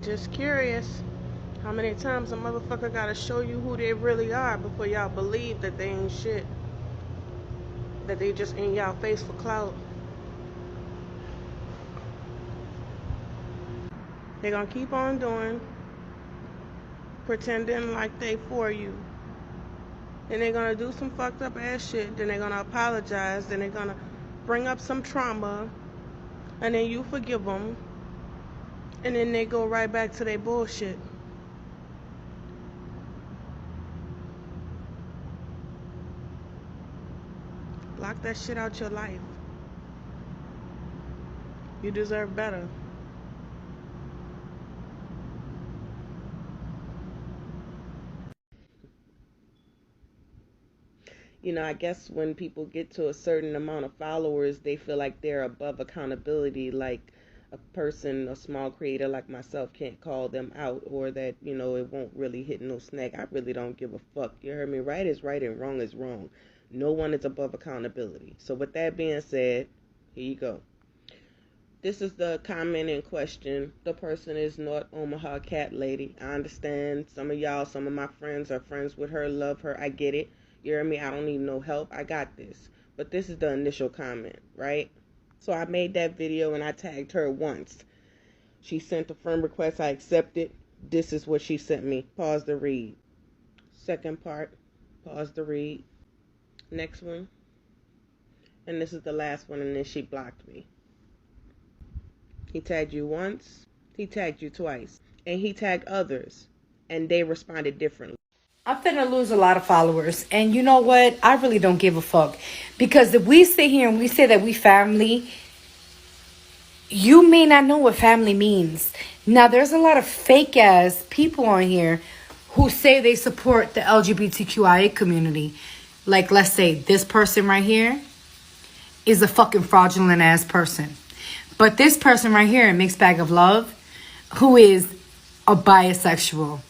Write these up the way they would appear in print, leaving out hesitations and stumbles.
Just curious. How many times a motherfucker gotta show you who they really are before y'all believe that they ain't shit? That they just in y'all face for clout? They gonna keep on doing, pretending like they for you. Then they're gonna do some fucked up ass shit. Then they're gonna apologize. Then they're gonna bring up some trauma. And then you forgive them. And then they go right back to their bullshit. Block that shit out your life. You deserve better. You know, I guess when people get to a certain amount of followers, they feel like they're above accountability, like a person, a small creator like myself can't call them out, or that, you know, it won't really hit no snag. I really don't give a fuck. You heard me? Right is right and wrong is wrong. No one is above accountability. So with that being said, here you go. This is the comment in question. The person is North Omaha Cat Lady. I understand some of y'all, some of my friends are friends with her, love her. I get it. You hear me? I don't need no help. I got this. But this is the initial comment, right? So I made that video and I tagged her once. She sent a friend request. I accepted. This is what she sent me. Pause the read. Second part. Pause the read. Next one. And this is the last one, and then she blocked me. He tagged you once. He tagged you twice. And he tagged others. And they responded differently. I'm finna lose a lot of followers. And you know what? I really don't give a fuck. Because if we sit here and we say that we family, you may not know what family means. Now, there's a lot of fake ass people on here who say they support the LGBTQIA community. Like, let's say this person right here is a fucking fraudulent ass person. But this person right here, a mixed bag of love, who is a bisexual.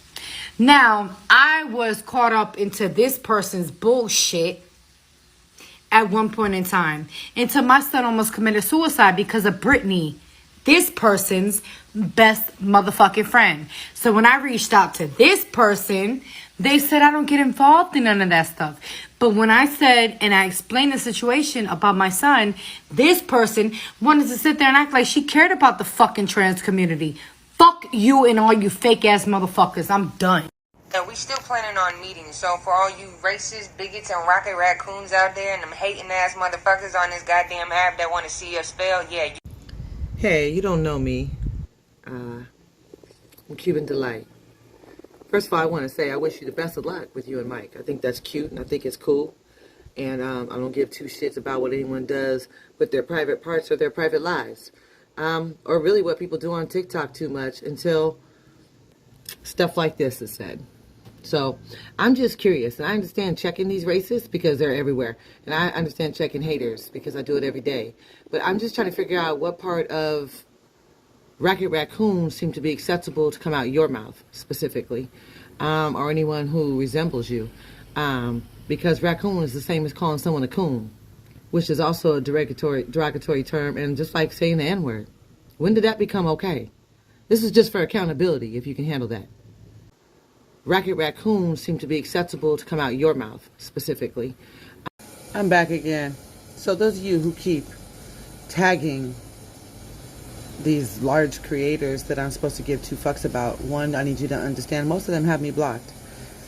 Now, I was caught up into this person's bullshit at one point in time. Until my son almost committed suicide because of Brittany, this person's best motherfucking friend. So when I reached out to this person, they said I don't get involved in none of that stuff. But when I said and I explained the situation about my son, this person wanted to sit there and act like she cared about the fucking trans community. Fuck you and all you fake ass motherfuckers. I'm done. And we still planning on meeting. So for all you racist bigots and rocket raccoons out there and them hating ass motherfuckers on this goddamn app that want to see us fail, yeah. Hey, you don't know me. I'm Cuban Delight. First of all, I want to say I wish you the best of luck with you and Mike. I think that's cute and I think it's cool. And I don't give two shits about what anyone does with their private parts or their private lives. Or really what people do on TikTok too much until stuff like this is said. So I'm just curious. And I understand checking these racists because they're everywhere. And I understand checking haters because I do it every day. But I'm just trying to figure out what part of Racket Raccoons seem to be acceptable to come out your mouth specifically. Or anyone who resembles you. Because raccoon is the same as calling someone a coon, which is also a derogatory term, and just like saying the N-word. When did that become okay? This is just for accountability, if you can handle that. Racket raccoons seem to be acceptable to come out your mouth, specifically. I'm back again. So those of you who keep tagging these large creators that I'm supposed to give two fucks about, one, I need you to understand, most of them have me blocked.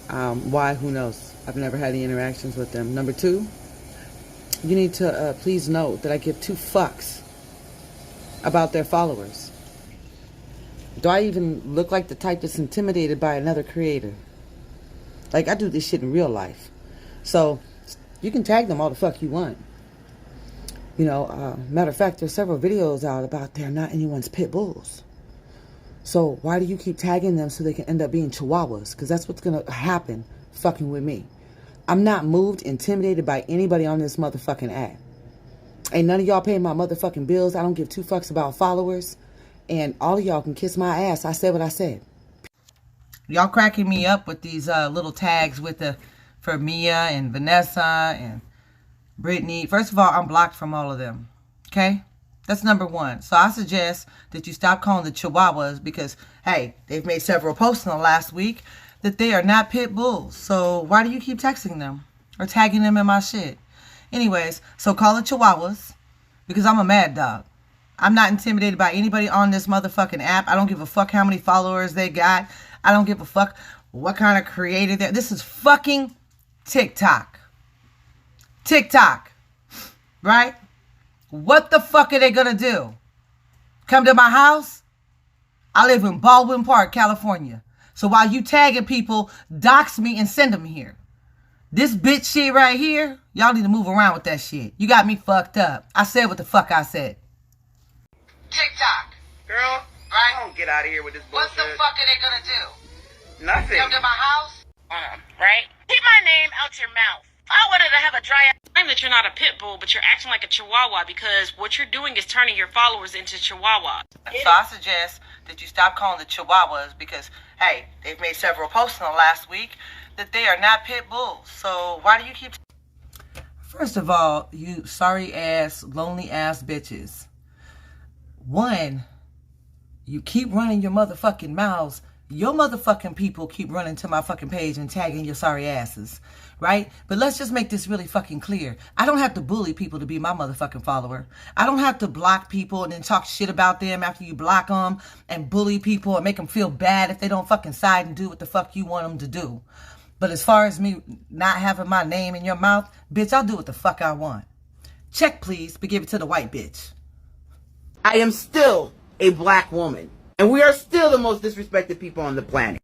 Why? Who knows? I've never had any interactions with them. Number two, you need to please note that I give two fucks about their followers. Do I even look like the type that's intimidated by another creator? Like, I do this shit in real life. So, you can tag them all the fuck you want. You know, matter of fact, there's several videos out about they're not anyone's pit bulls. So, why do you keep tagging them so they can end up being chihuahuas? Because that's what's going to happen fucking with me. I'm not moved, intimidated by anybody on this motherfucking app. Ain't none of y'all paying my motherfucking bills. I don't give two fucks about followers. And all of y'all can kiss my ass. I said what I said. Y'all cracking me up with these little tags with for Mia and Vanessa and Brittany. First of all, I'm blocked from all of them. Okay? That's number one. So I suggest that you stop calling the Chihuahuas because, hey, they've made several posts in the last week that they are not pit bulls. So why do you keep texting them or tagging them in my shit? Anyways, so call the Chihuahuas because I'm a mad dog. I'm not intimidated by anybody on this motherfucking app. I don't give a fuck how many followers they got. I don't give a fuck what kind of creator they're. This is fucking TikTok. TikTok. Right? What the fuck are they gonna do? Come to my house? I live in Baldwin Park, California. So while you tagging people, dox me and send them here. This bitch shit right here, y'all need to move around with that shit. You got me fucked up. I said what the fuck I said. TikTok. Girl, right? don't get out of here with this bullshit. What the fuck are they gonna do? Nothing. Come to my house? Right? Keep my name out your mouth. I wanted to have a dry time that you're not a pit bull, but you're acting like a chihuahua because what you're doing is turning your followers into chihuahuas. So I suggest that you stop calling the Chihuahuas because, hey, they've made several posts in the last week that they are not pit bulls. So why do you keep... First of all, you sorry ass, lonely ass bitches. One, you keep running your motherfucking mouths. Your motherfucking people keep running to my fucking page and tagging your sorry asses, right? But let's just make this really fucking clear. I don't have to bully people to be my motherfucking follower. I don't have to block people and then talk shit about them after you block them and bully people and make them feel bad if they don't fucking side and do what the fuck you want them to do. But as far as me not having my name in your mouth, bitch, I'll do what the fuck I want. Check, please, but give it to the white bitch. I am still a black woman. And we are still the most disrespected people on the planet.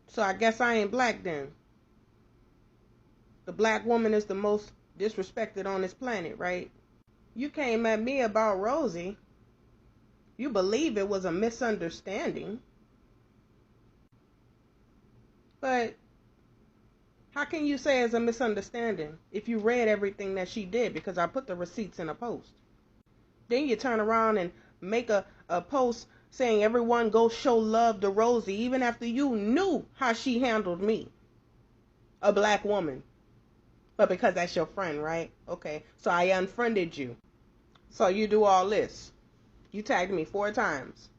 So I guess I ain't black then. The black woman is the most disrespected on this planet, right? You came at me about Rosie. You believe it was a misunderstanding. But how can you say it's a misunderstanding if you read everything that she did? Because I put the receipts in a post. Then you turn around and make a post saying everyone go show love to Rosie, even after you knew how she handled me, a black woman. But because that's your friend, right? Okay, so I unfriended you. So you do all this. You tagged me 4 times.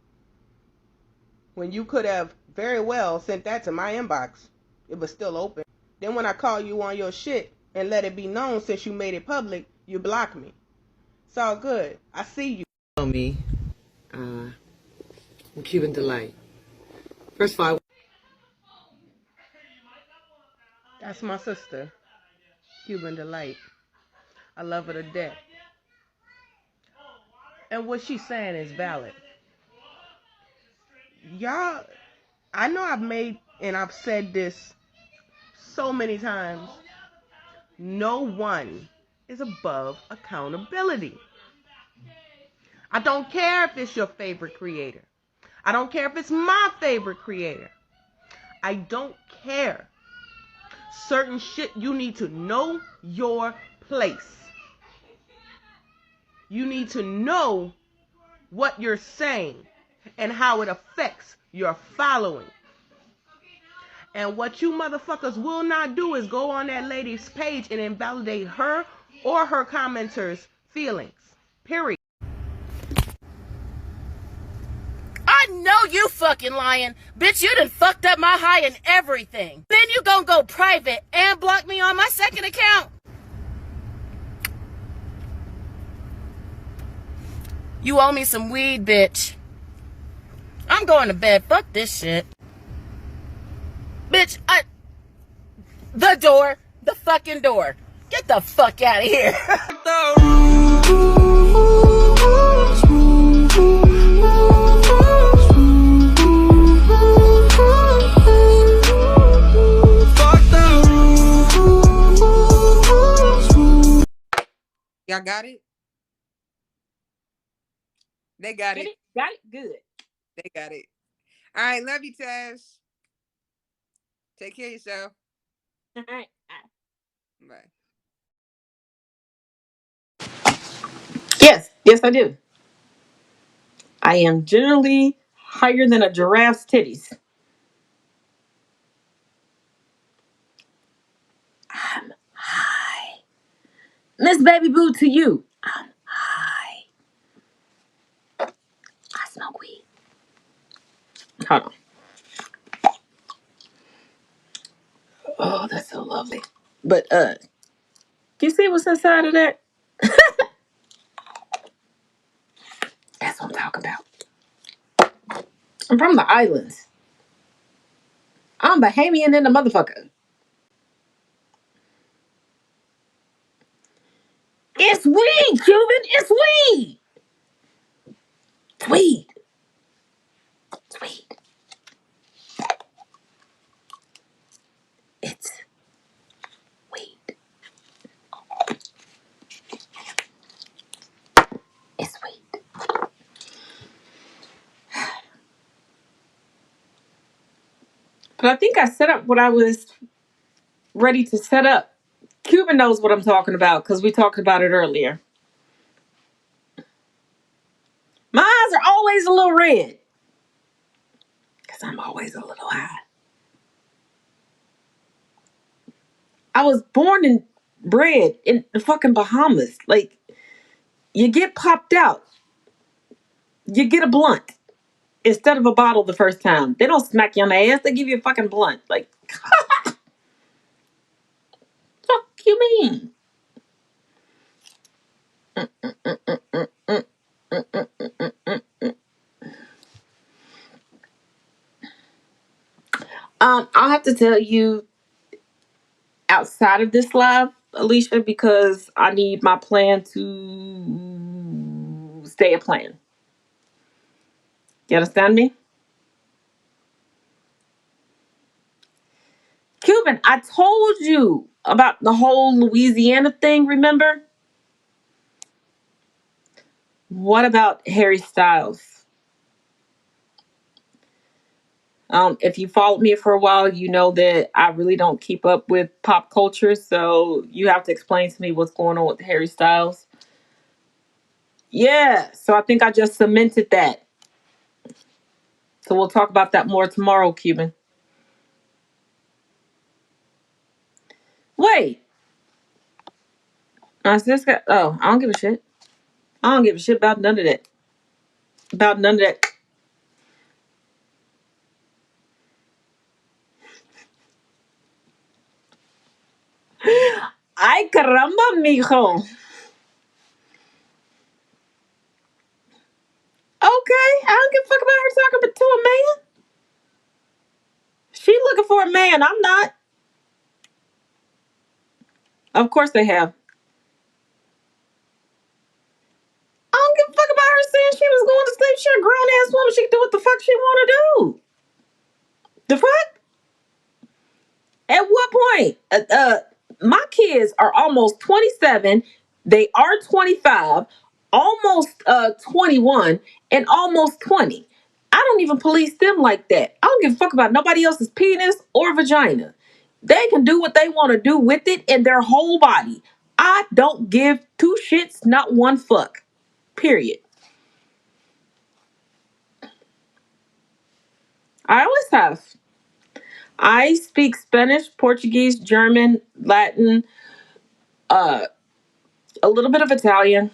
When you could have very well sent that to my inbox. It was still open. Then when I call you on your shit and let it be known since you made it public, you block me. It's all good. I see you. Know me. I'm Cuban Delight. First of all, That's my sister, Cuban Delight. I love her to death. And what she's saying is valid. Y'all, I know I've made and I've said this so many times. No one is above accountability. I don't care if it's your favorite creator. I don't care if it's my favorite creator. I don't care. Certain shit, you need to know your place. You need to know what you're saying and how it affects your following. And what you motherfuckers will not do is go on that lady's page and invalidate her or her commenters' feelings. Period. I know you fucking lying. Bitch, you done fucked up my high and everything. Then you gonna go private and block me on my second account. You owe me some weed, bitch. I'm going to bed. Fuck this shit. Bitch, the door. The fucking door. Get the fuck out of here. Y'all got it? They got it. Got it? Good. They got it. All right, love you, Tash. Take care of yourself. All right. Bye. Yes, I do. I am generally higher than a giraffe's titties. I'm high. Miss Baby Boo, to you, I'm high. Hold on. Oh, that's so lovely. But do you see what's inside of that? That's what I'm talking about. I'm from the islands. I'm Bahamian in the motherfucker. It's weed, Cuban. It's weed. It's weed. It's weed. It's weed. It's weed. But I think I set up what I was ready to set up. Cuban knows what I'm talking about because we talked about it earlier. My eyes are always a little red because I'm always a little high. I was born and bred in the fucking Bahamas. Like, you get popped out, you get a blunt instead of a bottle the first time. They don't smack you on the ass, they give you a fucking blunt. Like, fuck you mean? I'll have to tell you outside of this live, Alicia, because I need my plan to stay a plan. You understand me? Cuban, I told you about the whole Louisiana thing, remember? What about Harry Styles? If you followed me for a while, you know that I really don't keep up with pop culture, so you have to explain to me what's going on with Harry Styles. Yeah, so I think I just cemented that. So we'll talk about that more tomorrow, Cuban. Wait, I just got. Oh, I don't give a shit. I don't give a shit about none of that. About none of that. Ay, caramba, mijo. Okay, I don't give a fuck about her talking to a man. She looking for a man. I'm not. Of course they have. I don't give a fuck about her saying she was going to sleep. She a grown ass woman. She can do what the fuck she want to do. The fuck? At what point? My kids are almost 27. They are 25, almost 21, and almost 20. I don't even police them like that. I don't give a fuck about nobody else's penis or vagina. They can do what they want to do with it in their whole body. I don't give two shits, not one fuck. Period. I always have. I speak Spanish, Portuguese, German, Latin, uh, a little bit of Italian,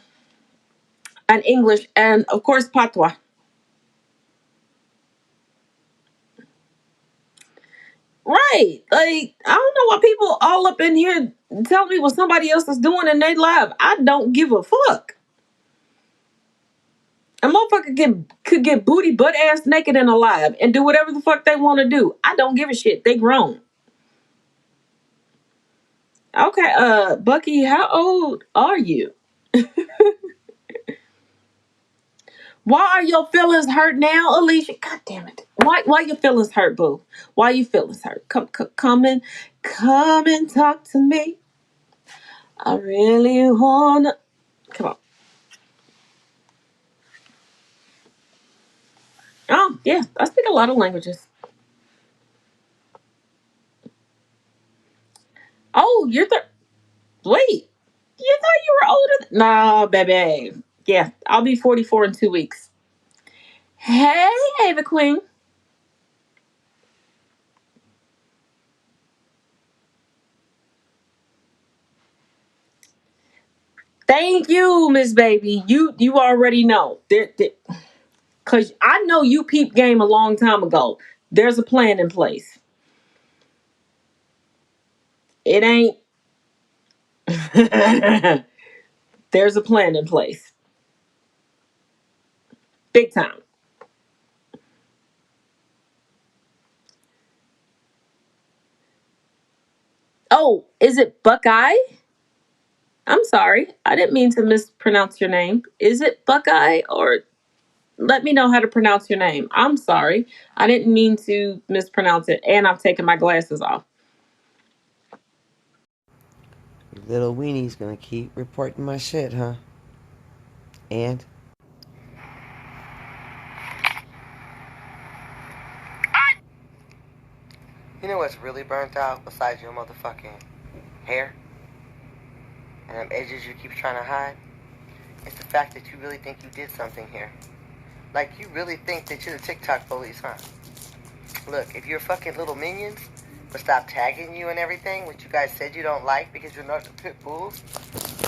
and English, and of course, Patois. Right. Like, I don't know why people all up in here tell me what somebody else is doing in their life. I don't give a fuck. A motherfucker could get booty butt ass naked and alive and do whatever the fuck they want to do. I don't give a shit. They grown. Okay, Bucky, how old are you? Why are your feelings hurt now, Alicia? God damn it. Why your feelings hurt, boo? Why your feelings hurt? Come and talk to me. I really wanna. Come on. Oh, yeah. I speak a lot of languages. Oh, wait. You thought you were older No, baby. Yeah, I'll be 44 in 2 weeks. Hey, Ava Queen. Thank you, Miss Baby. You already know. Because I know you peep game a long time ago. There's a plan in place. It ain't. There's a plan in place. Big time. Oh, is it Buckeye? I'm sorry. I didn't mean to mispronounce your name. Is it Buckeye, or let me know how to pronounce your name? I'm sorry. I didn't mean to mispronounce it, and I've taken my glasses off. Little weenie's gonna keep reporting my shit, huh? And? You know what's really burnt out besides your motherfucking hair? And them edges you keep trying to hide? It's the fact that you really think you did something here. Like, you really think that you're the TikTok police, huh? Look, if your fucking little minions would stop tagging you and everything, which you guys said you don't like because you're not a pit bull,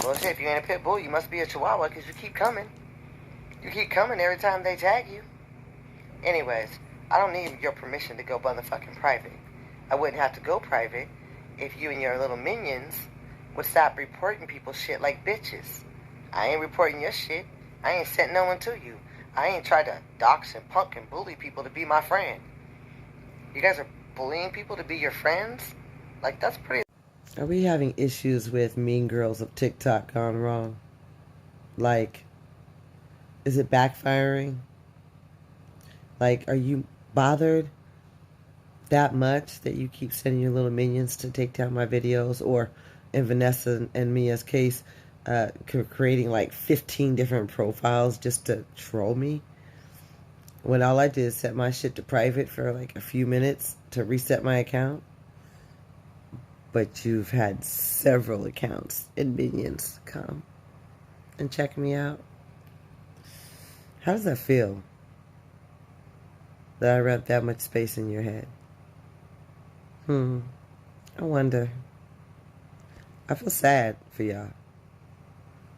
well, shit, if you ain't a pit bull, you must be a chihuahua because you keep coming. You keep coming every time they tag you. Anyways, I don't need your permission to go motherfucking private. I wouldn't have to go private if you and your little minions would stop reporting people's shit like bitches. I ain't reporting your shit. I ain't sent no one to you. I ain't tried to dox and punk and bully people to be my friend. You guys are bullying people to be your friends? Like, that's pretty... Are we having issues with mean girls of TikTok gone wrong? Like, is it backfiring? Like, are you bothered that much that you keep sending your little minions to take down my videos? Or in Vanessa and Mia's case, creating like 15 different profiles just to troll me? When all I did is set my shit to private for like a few minutes to reset my account. But you've had several accounts and minions come and check me out. How does that feel? That I rent that much space in your head? I wonder. I feel sad for y'all.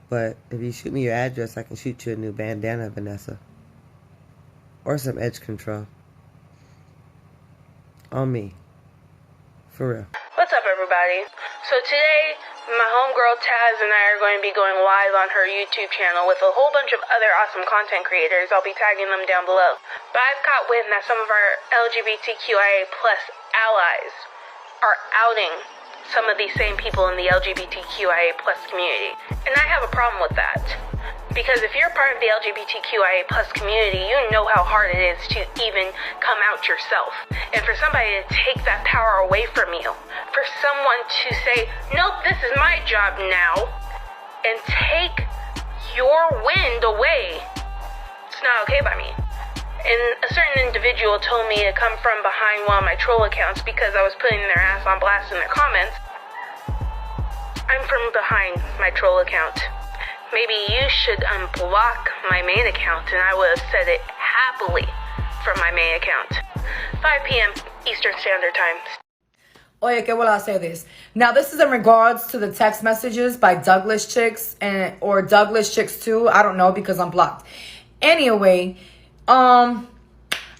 But if you shoot me your address, I can shoot you a new bandana, Vanessa. Or some edge control. On me. For real. What's up, everybody? So today, my homegirl Taz and I are going to be going live on her YouTube channel with a whole bunch of other awesome content creators. I'll be tagging them down below. But I've caught wind that some of our LGBTQIA plus allies are outing some of these same people in the LGBTQIA plus community. And I have a problem with that. Because if you're part of the LGBTQIA plus community, you know how hard it is to even come out yourself. And for somebody to take that power away from you, for someone to say, nope, this is my job now, and take your wind away, it's not okay by me. And a certain individual told me to come from behind one of my troll accounts because I was putting their ass on blast in their comments. I'm from behind my troll account. Maybe you should unblock my main account and I would have said it happily from my main account. 5 p.m. Eastern Standard Time. Oye, ¿qué voy a say this? Now, this is in regards to the text messages by Douglas Chicks or Douglas Chicks 2. I don't know because I'm blocked. Anyway, I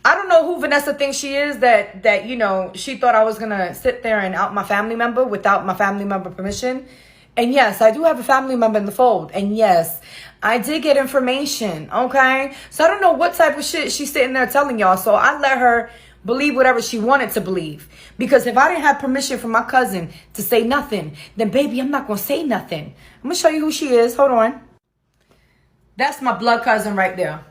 don't know who Vanessa thinks she is that you know, she thought I was going to sit there and out my family member without my family member permission. And yes, I do have a family member in the fold. And yes, I did get information, okay? So I don't know what type of shit she's sitting there telling y'all. So I let her believe whatever she wanted to believe. Because if I didn't have permission from my cousin to say nothing, then baby, I'm not going to say nothing. I'm going to show you who she is. Hold on. That's my blood cousin right there.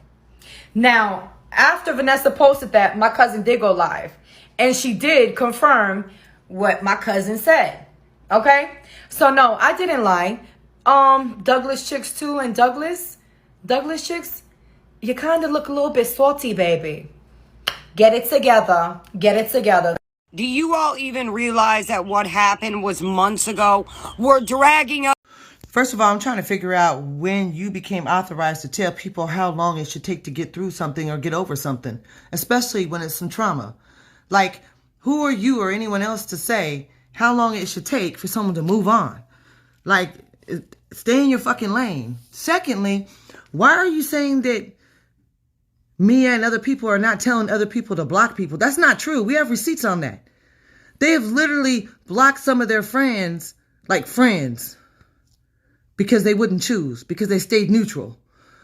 Now, after Vanessa posted that, my cousin did go live. And she did confirm what my cousin said. Okay? So no, I didn't lie. Douglas Chicks 2 and Douglas Chicks, you kind of look a little bit salty, baby. Get it together. Get it together. Do you all even realize that what happened was months ago? We're dragging up. First of all, I'm trying to figure out when you became authorized to tell people how long it should take to get through something or get over something, especially when it's some trauma. Like, who are you or anyone else to say how long it should take for someone to move on? Like, stay in your fucking lane. Secondly, why are you saying that Mia and other people are not telling other people to block people. That's not true. We have receipts on that. They have literally blocked some of their friends, like friends, because they wouldn't choose, because they stayed neutral,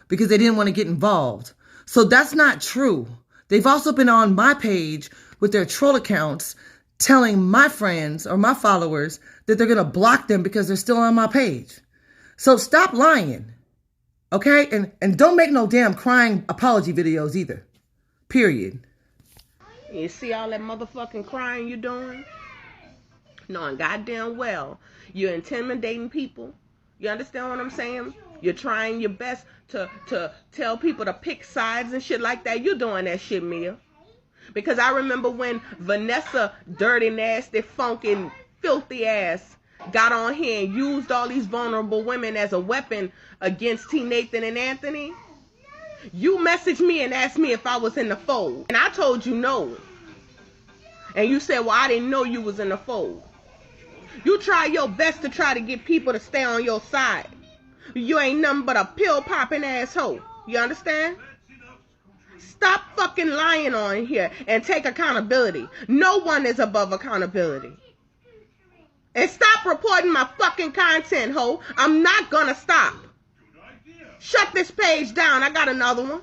because they didn't want to get involved. So that's not true. They've also been on my page with their troll accounts telling my friends or my followers that they're going to block them because they're still on my page. So stop lying, okay? And don't make no damn crying apology videos either, period. You see all that motherfucking crying you doing? Knowing goddamn well you're intimidating people. You understand what I'm saying? You're trying your best to tell people to pick sides and shit like that. You're doing that shit, Mia. Because I remember when Vanessa, dirty, nasty, funky, filthy ass, got on here and used all these vulnerable women as a weapon against T. Nathan and Anthony. You messaged me and asked me if I was in the fold. And I told you no. And you said, well, I didn't know you was in the fold. You try your best to try to get people to stay on your side. You ain't nothing but a pill-popping asshole. You understand? Stop fucking lying on here and take accountability. No one is above accountability. And stop reporting my fucking content, ho. I'm not gonna stop. Shut this page down. I got another one.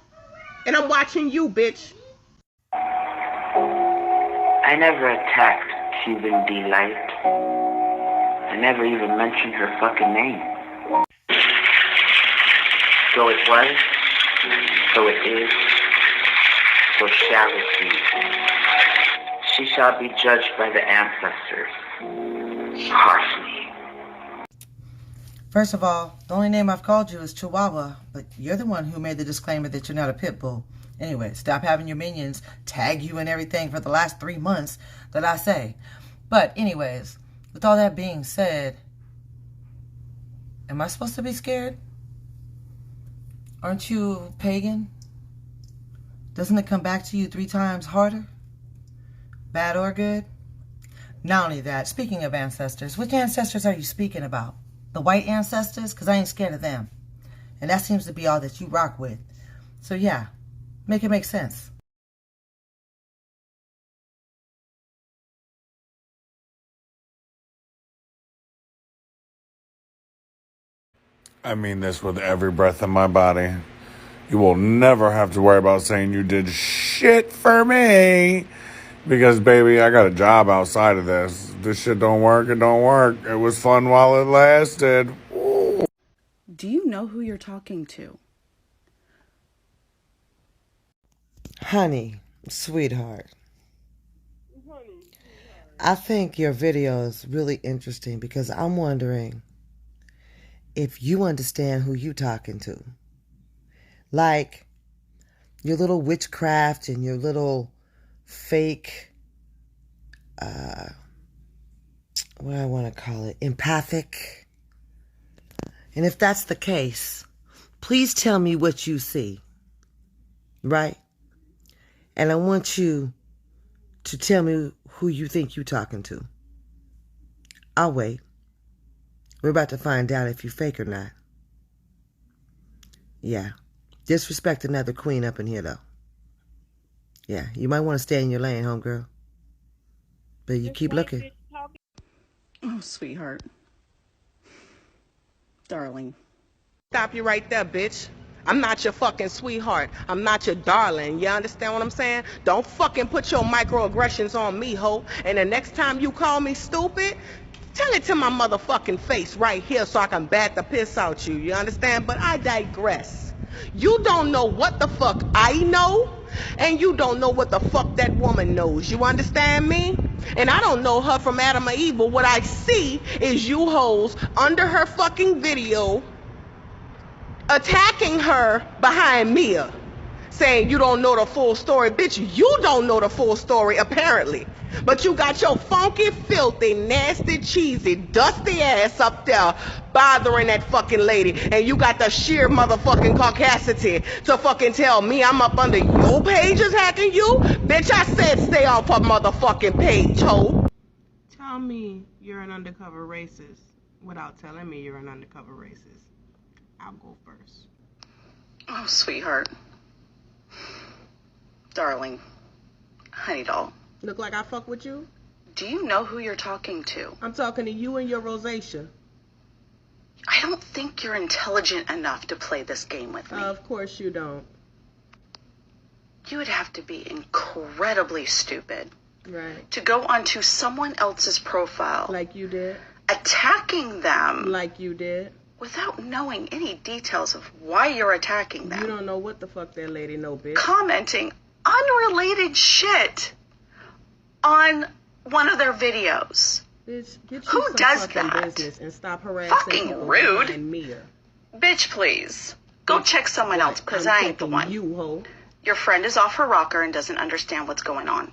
And I'm watching you, bitch. I never attacked Cuban Delight. I never even mentioned her fucking name. So it was, so it is, so shall it be. She shall be judged by the ancestors, harshly. First of all, the only name I've called you is Chihuahua, but you're the one who made the disclaimer that you're not a pit bull. Anyway, stop having your minions tag you and everything for the last 3 months that I say. But anyways, with all that being said, am I supposed to be scared? Aren't you pagan? Doesn't it come back to you 3 times harder? Bad or good? Not only that, speaking of ancestors, which ancestors are you speaking about? The white ancestors? Because I ain't scared of them. And that seems to be all that you rock with. So yeah, make it make sense. I mean this with every breath in my body. You will never have to worry about saying you did shit for me. Because, baby, I got a job outside of this. This shit don't work, it don't work. It was fun while it lasted. Ooh. Do you know who you're talking to? Honey, sweetheart. I think your video is really interesting because I'm wondering if you understand who you talking to. Like your little witchcraft and your little fake, what do I want to call it, empathic. And if that's the case, please tell me what you see, right? And I want you to tell me who you think you're talking to. I'll wait. We're about to find out if you fake or not. Yeah. Disrespect another queen up in here, though. Yeah, you might want to stay in your lane, homegirl. But you keep looking. Oh, sweetheart. Darling. Stop you right there, bitch. I'm not your fucking sweetheart. I'm not your darling. You understand what I'm saying? Don't fucking put your microaggressions on me, ho. And the next time you call me stupid, tell it to my motherfucking face right here so I can bat the piss out you. You understand? But I digress. You don't know what the fuck I know, and you don't know what the fuck that woman knows. You understand me? And I don't know her from Adam or Eve, but what I see is you hoes under her fucking video attacking her behind Mia, saying you don't know the full story. Bitch, you don't know the full story, apparently. But you got your funky, filthy, nasty, cheesy, dusty ass up there bothering that fucking lady. And you got the sheer motherfucking caucasity to fucking tell me I'm up under your pages hacking you? Bitch, I said stay off her motherfucking page, ho. Tell me you're an undercover racist without telling me you're an undercover racist. I'll go first. Oh, sweetheart. Darling. Honey doll. Look like I fuck with you? Do you know who you're talking to? I'm talking to you and your rosacea. I don't think you're intelligent enough to play this game with me. Of course you don't. You would have to be incredibly stupid. Right. To go onto someone else's profile. Like you did. Attacking them. Like you did. Without knowing any details of why you're attacking them. You don't know what the fuck that lady know, bitch. Commenting unrelated shit on one of their videos. Bitch, get you Who some does fucking that? business and stop harassing Fucking people rude. behind Mia. Bitch, please. Go check someone else, because I'm I ain't the checking one. You, ho. Your friend is off her rocker and doesn't understand what's going on.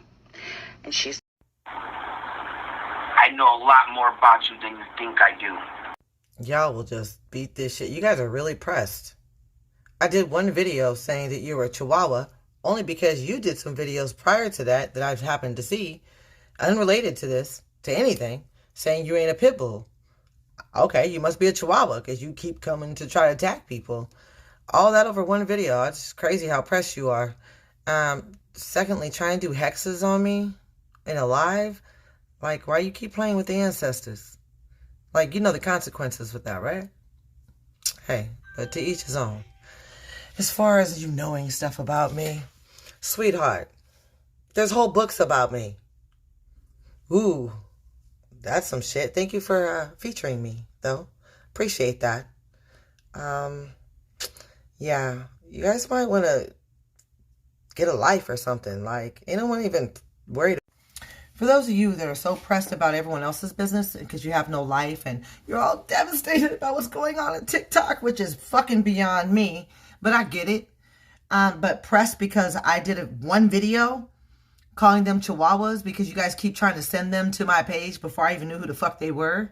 And she's... I know a lot more about you than you think I do. Y'all will just beat this shit. You guys are really pressed. I did one video saying that you were a Chihuahua only because you did some videos prior to that that I've happened to see, unrelated to this, to anything, saying you ain't a pit bull. Okay, you must be a Chihuahua because you keep coming to try to attack people. All that over one video. It's crazy how pressed you are. Secondly, trying to do hexes on me in a live. Like, why you keep playing with the ancestors? Like, you know the consequences with that, right? Hey, but to each his own. As far as you knowing stuff about me, sweetheart, there's whole books about me. Ooh, that's some shit. Thank you for featuring me, though. Appreciate that. Yeah, you guys might want to get a life or something. Like, ain't no one even worried. For those of you that are so pressed about everyone else's business because you have no life and you're all devastated about what's going on in TikTok, which is fucking beyond me, but I get it. But pressed because I did one video calling them Chihuahuas because you guys keep trying to send them to my page before I even knew who the fuck they were.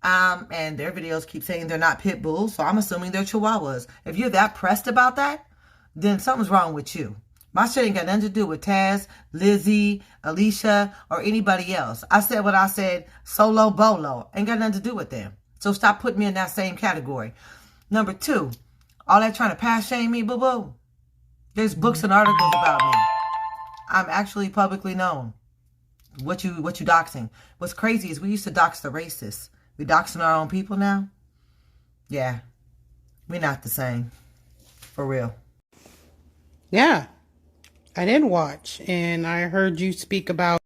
And their videos keep saying they're not pit bulls, so I'm assuming they're Chihuahuas. If you're that pressed about that, then something's wrong with you. My shit ain't got nothing to do with Taz, Lizzy, Alicia, or anybody else. I said what I said, solo bolo. Ain't got nothing to do with them. So stop putting me in that same category. Number 2, all that trying to pass shame me, boo-boo. There's books and articles about me. I'm actually publicly known. What you doxing? What's crazy is we used to dox the racists. We doxing our own people now? Yeah. We're not the same. For real. Yeah. I did watch, and I heard you speak about...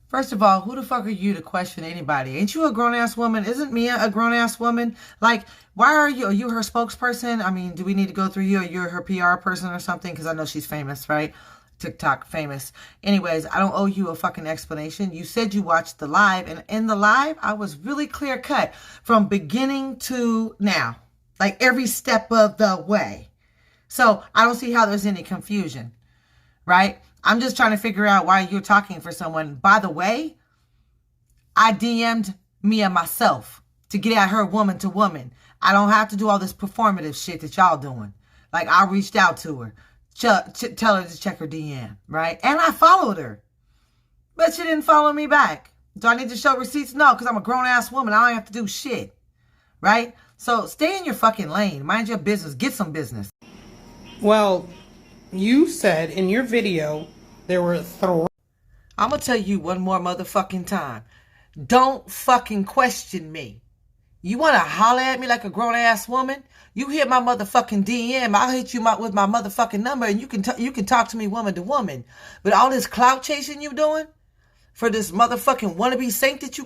First of all, who the fuck are you to question anybody? Ain't you a grown-ass woman? Isn't Mia a grown-ass woman? Like, why are you her spokesperson? I mean, do we need to go through you, or you're her PR person or something? Because I know she's famous, right? TikTok famous. Anyways, I don't owe you a fucking explanation. You said you watched the live, and in the live, I was really clear cut from beginning to now. Like, every step of the way. So, I don't see how there's any confusion. Right? I'm just trying to figure out why you're talking for someone. By the way, I DM'd Mia myself to get at her woman to woman. I don't have to do all this performative shit that y'all doing. Like, I reached out to her. Tell her to check her DM. Right? And I followed her. But she didn't follow me back. Do I need to show receipts? No, because I'm a grown-ass woman. I don't have to do shit. Right? So stay in your fucking lane. Mind your business. Get some business. Well... You said in your video there were 3... I'm going to tell you one more motherfucking time. Don't fucking question me. You want to holler at me like a grown-ass woman? You hit my motherfucking DM. I'll hit you with my motherfucking number and you can talk to me woman to woman. But all this clout chasing you doing for this motherfucking wannabe saint that you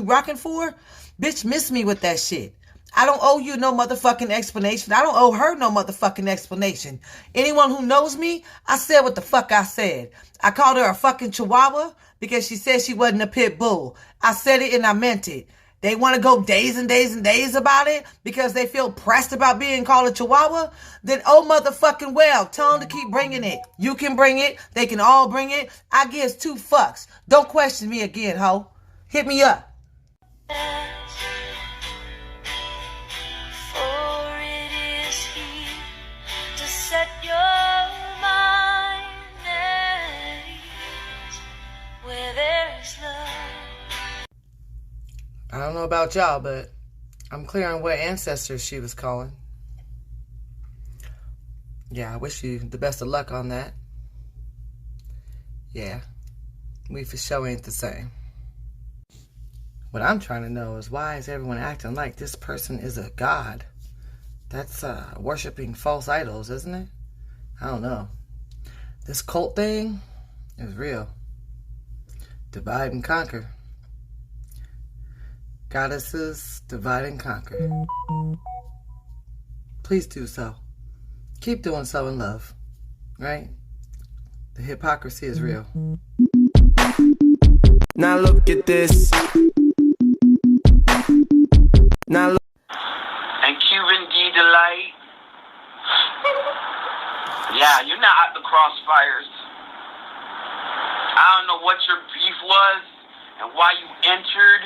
rocking for? Bitch, miss me with that shit. I don't owe you no motherfucking explanation. I don't owe her no motherfucking explanation. Anyone who knows me, I said what the fuck I said. I called her a fucking Chihuahua because she said she wasn't a pit bull. I said it and I meant it. They want to go days and days and days about it because they feel pressed about being called a Chihuahua. Then oh motherfucking well, tell them to keep bringing it. You can bring it. They can all bring it. I gives 2 fucks. Don't question me again, ho. Hit me up. Set your mind at ease where there is love. I don't know about y'all, but I'm clear on what ancestors she was calling. Yeah, I wish you the best of luck on that. Yeah, we for sure ain't the same. What I'm trying to know is why is everyone acting like this person is a god? That's worshiping false idols, isn't it? I don't know. This cult thing is real. Divide and conquer. Goddesses, divide and conquer. Please do so. Keep doing so in love, right? The hypocrisy is real. Now look at this. Now look. And Cuban D Delight. Yeah, you're not at the crossfires. I don't know what your beef was and why you entered,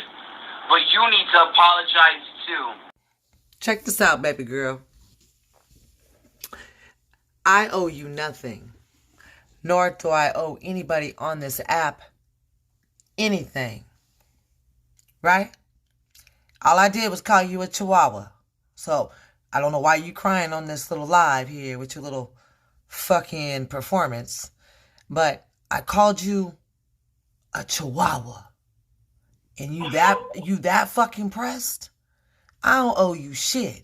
but you need to apologize too. Check this out, baby girl. I owe you nothing, nor do I owe anybody on this app anything, right? All I did was call you a chihuahua. So I don't know why you crying on this little live here with your little fucking performance, but I called you a chihuahua. And you that fucking pressed? I don't owe you shit.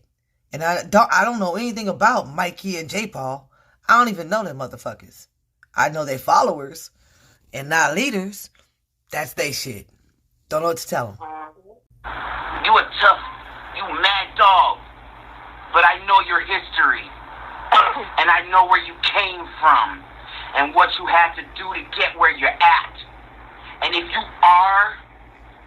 And I don't know anything about Mikey and J. Paul. I don't even know them motherfuckers. I know they followers and not leaders. That's they shit. Don't know what to tell them. You a tough, you mad dog. But I know your history. And I know where you came from. And what you had to do to get where you're at. And if you are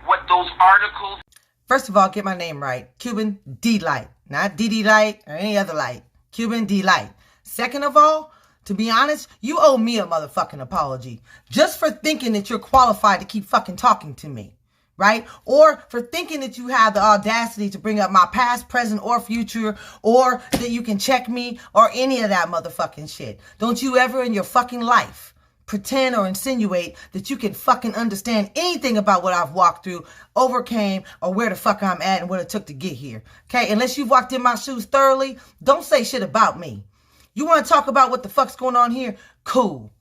what those articles... First of all, get my name right. Cuban D Light. Not DD Light or any other light. Cuban D Light. Second of all, to be honest, you owe me a motherfucking apology. Just for thinking that you're qualified to keep fucking talking to me. Right? Or for thinking that you have the audacity to bring up my past, present, or future, or that you can check me, or any of that motherfucking shit. Don't you ever in your fucking life pretend or insinuate that you can fucking understand anything about what I've walked through, overcame, or where the fuck I'm at and what it took to get here. Okay? Unless you've walked in my shoes thoroughly, don't say shit about me. You want to talk about what the fuck's going on here? Cool.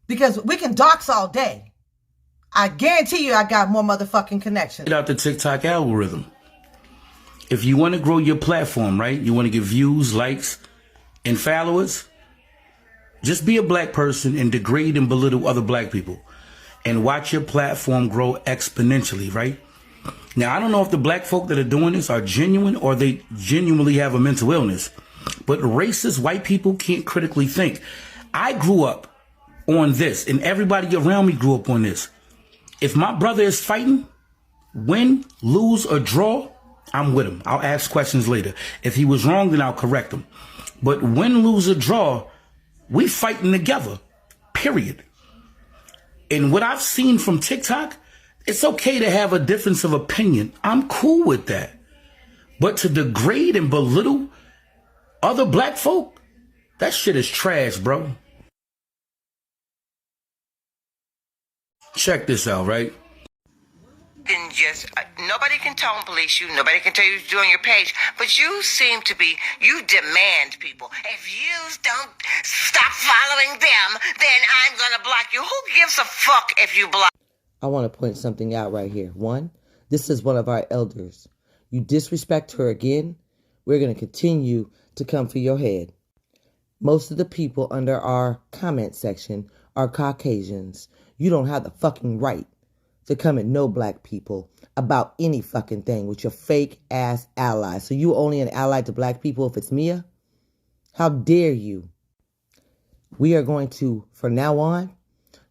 Because we can dox all day. I guarantee you I got more motherfucking connections. Get out the TikTok algorithm. If you want to grow your platform, right? You want to get views, likes, and followers. Just be a black person and degrade and belittle other black people. And watch your platform grow exponentially, right? Now, I don't know if the black folk that are doing this are genuine or they genuinely have a mental illness. But racist white people can't critically think. I grew up on this, and everybody around me grew up on this. If my brother is fighting, win, lose, or draw, I'm with him. I'll ask questions later. If he was wrong, then I'll correct him. But win, lose, or draw, we fighting together, period. And what I've seen from TikTok, it's okay to have a difference of opinion. I'm cool with that. But to degrade and belittle other black folk, that shit is trash, bro. Check this out, right? Then just nobody can tone police you. Nobody can tell you to do on your page. But you seem to be, you demand people. If you don't stop following them, then I'm gonna block you. Who gives a fuck if you block? I want to point something out right here. One, this is one of our elders. You disrespect her again, we're going to continue to come for your head. Most of the people under our comment section are Caucasians. You don't have the fucking right to come at no black people about any fucking thing with your fake ass allies. So you only an ally to black people if it's Mia? How dare you? We are going to, from now on,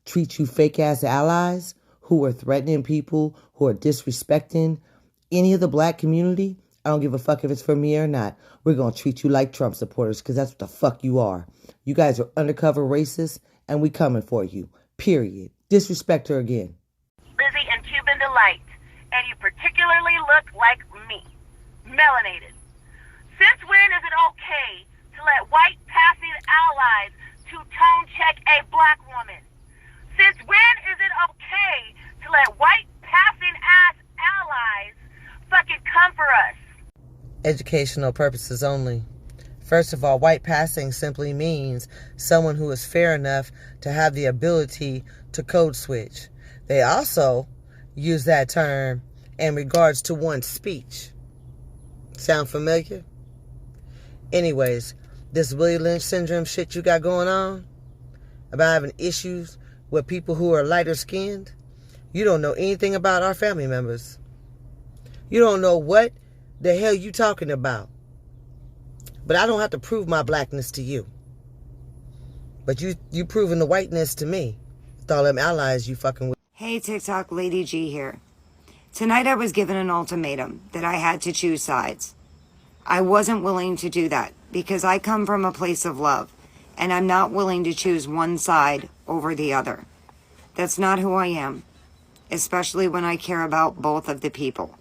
treat you fake ass allies who are threatening people, who are disrespecting any of the black community. I don't give a fuck if it's for me or not. We're going to treat you like Trump supporters because that's what the fuck you are. You guys are undercover racists and we coming for you. Period. Disrespect her again. Lizzy and Cuban Delight, and you particularly look like me, melanated. Since when is it okay to let white passing allies to tone check a black woman? Since when is it okay to let white passing ass allies fucking come for us? Educational purposes only. First of all, white passing simply means someone who is fair enough to have the ability to code switch. They also use that term in regards to one's speech. Sound familiar? Anyways, this Willie Lynch syndrome shit you got going on about having issues with people who are lighter skinned, you don't know anything about our family members. You don't know what the hell you talking about. But I don't have to prove my blackness to you. But you proving the whiteness to me with all them allies you fucking with. Hey TikTok, Lady G here. Tonight I was given an ultimatum that I had to choose sides. I wasn't willing to do that because I come from a place of love and I'm not willing to choose one side over the other. That's not who I am, especially when I care about both of the people.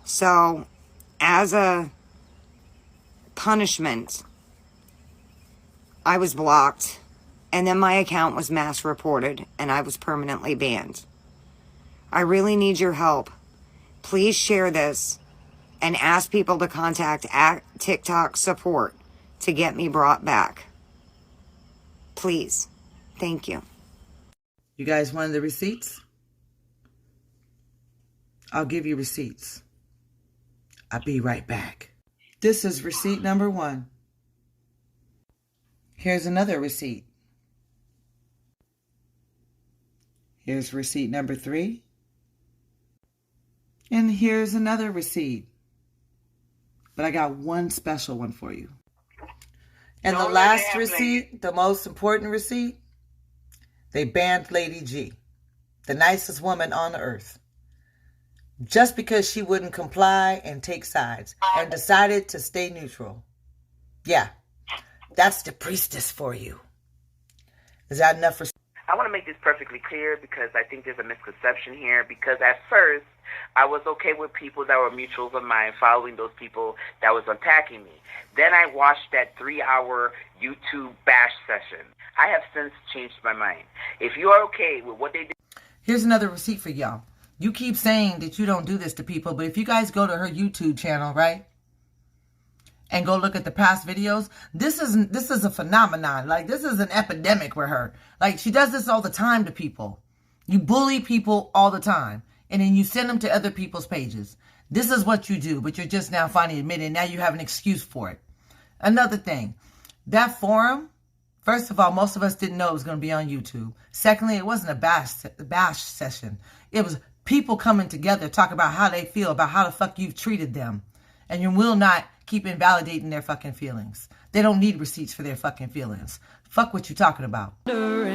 So, as a punishment, I was blocked, and then my account was mass reported, and I was permanently banned. I really need your help. Please share this and ask people to contact TikTok support to get me brought back. Please. Thank you. You guys wanted the receipts? I'll give you receipts. I'll be right back. This is receipt number 1. Here's another receipt. Here's receipt number 3. And here's another receipt. But I got one special one for you. And the last receipt, the most important receipt, they banned Lady G, the nicest woman on earth, just because she wouldn't comply and take sides and decided to stay neutral. Yeah, that's the priestess for you. Is that enough for... I want to make this perfectly clear because I think there's a misconception here, because at first I was okay with people that were mutuals of mine following those people that was attacking me. Then I watched that 3-hour YouTube bash session. I have since changed my mind. If you are okay with what they did... Here's another receipt for y'all. You keep saying that you don't do this to people, but if you guys go to her YouTube channel, right, and go look at the past videos, this is a phenomenon. Like, this is an epidemic with her. Like, she does this all the time to people. You bully people all the time, and then you send them to other people's pages. This is what you do, but you're just now finally admitting. Now you have an excuse for it. Another thing, that forum, first of all, most of us didn't know it was going to be on YouTube. Secondly, it wasn't a bash session. It was people coming together, talk about how they feel, about how the fuck you've treated them. And you will not keep invalidating their fucking feelings. They don't need receipts for their fucking feelings. Fuck what you talking about. We are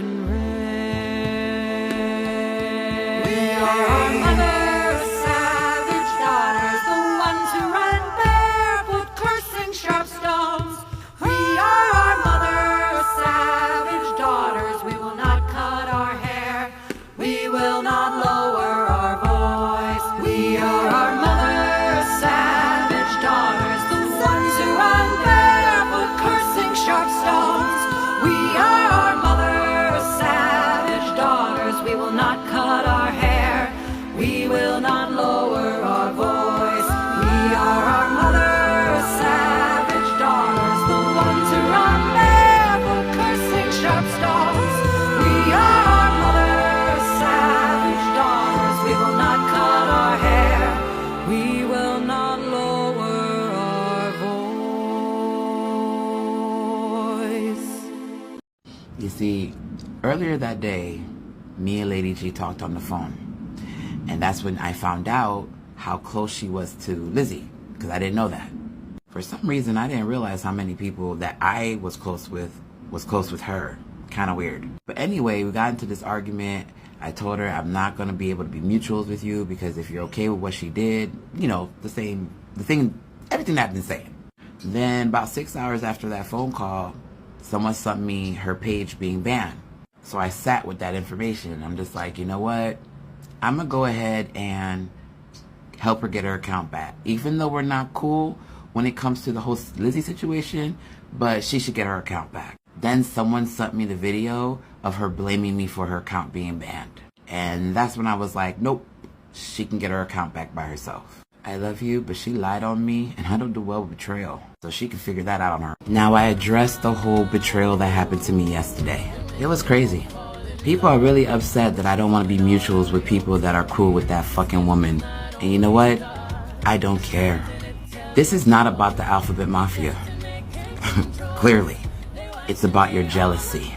our mother's savage daughters, the ones who run barefoot, cursing sharp stones. We are our mother's savage daughters. We will not cut our hair. We will not lower our voice. We are our mother's savage daughters, the ones who run barefoot, cursing sharp stones. We are our mother's savage daughters. We will not cut our hair. We will not lower our voice. We are our mother's savage daughters, the ones who run barefoot, cursing sharp stones. We are our mother's savage daughters. We will not cut our hair. We will not lower our voice. You see, earlier that day, me and Lady G talked on the phone. And that's when I found out how close she was to Lizzy, because I didn't know that. For some reason, I didn't realize how many people that I was close with her. Kind of weird. But anyway, we got into this argument. I told her I'm not going to be able to be mutuals with you because if you're okay with what she did, you know, everything that I've been saying. Then about 6 hours after that phone call, someone sent me her page being banned. So I sat with that information. I'm just like, you know what? I'm going to go ahead and help her get her account back. Even though we're not cool when it comes to the whole Lizzy situation, but she should get her account back. Then someone sent me the video of her blaming me for her account being banned. And that's when I was like, nope, she can get her account back by herself. I love you, but she lied on me, and I don't do well with betrayal. So she can figure that out on her. Now, I addressed the whole betrayal that happened to me yesterday. It was crazy. People are really upset that I don't want to be mutuals with people that are cool with that fucking woman. And you know what? I don't care. This is not about the Alphabet Mafia. Clearly. It's about your jealousy.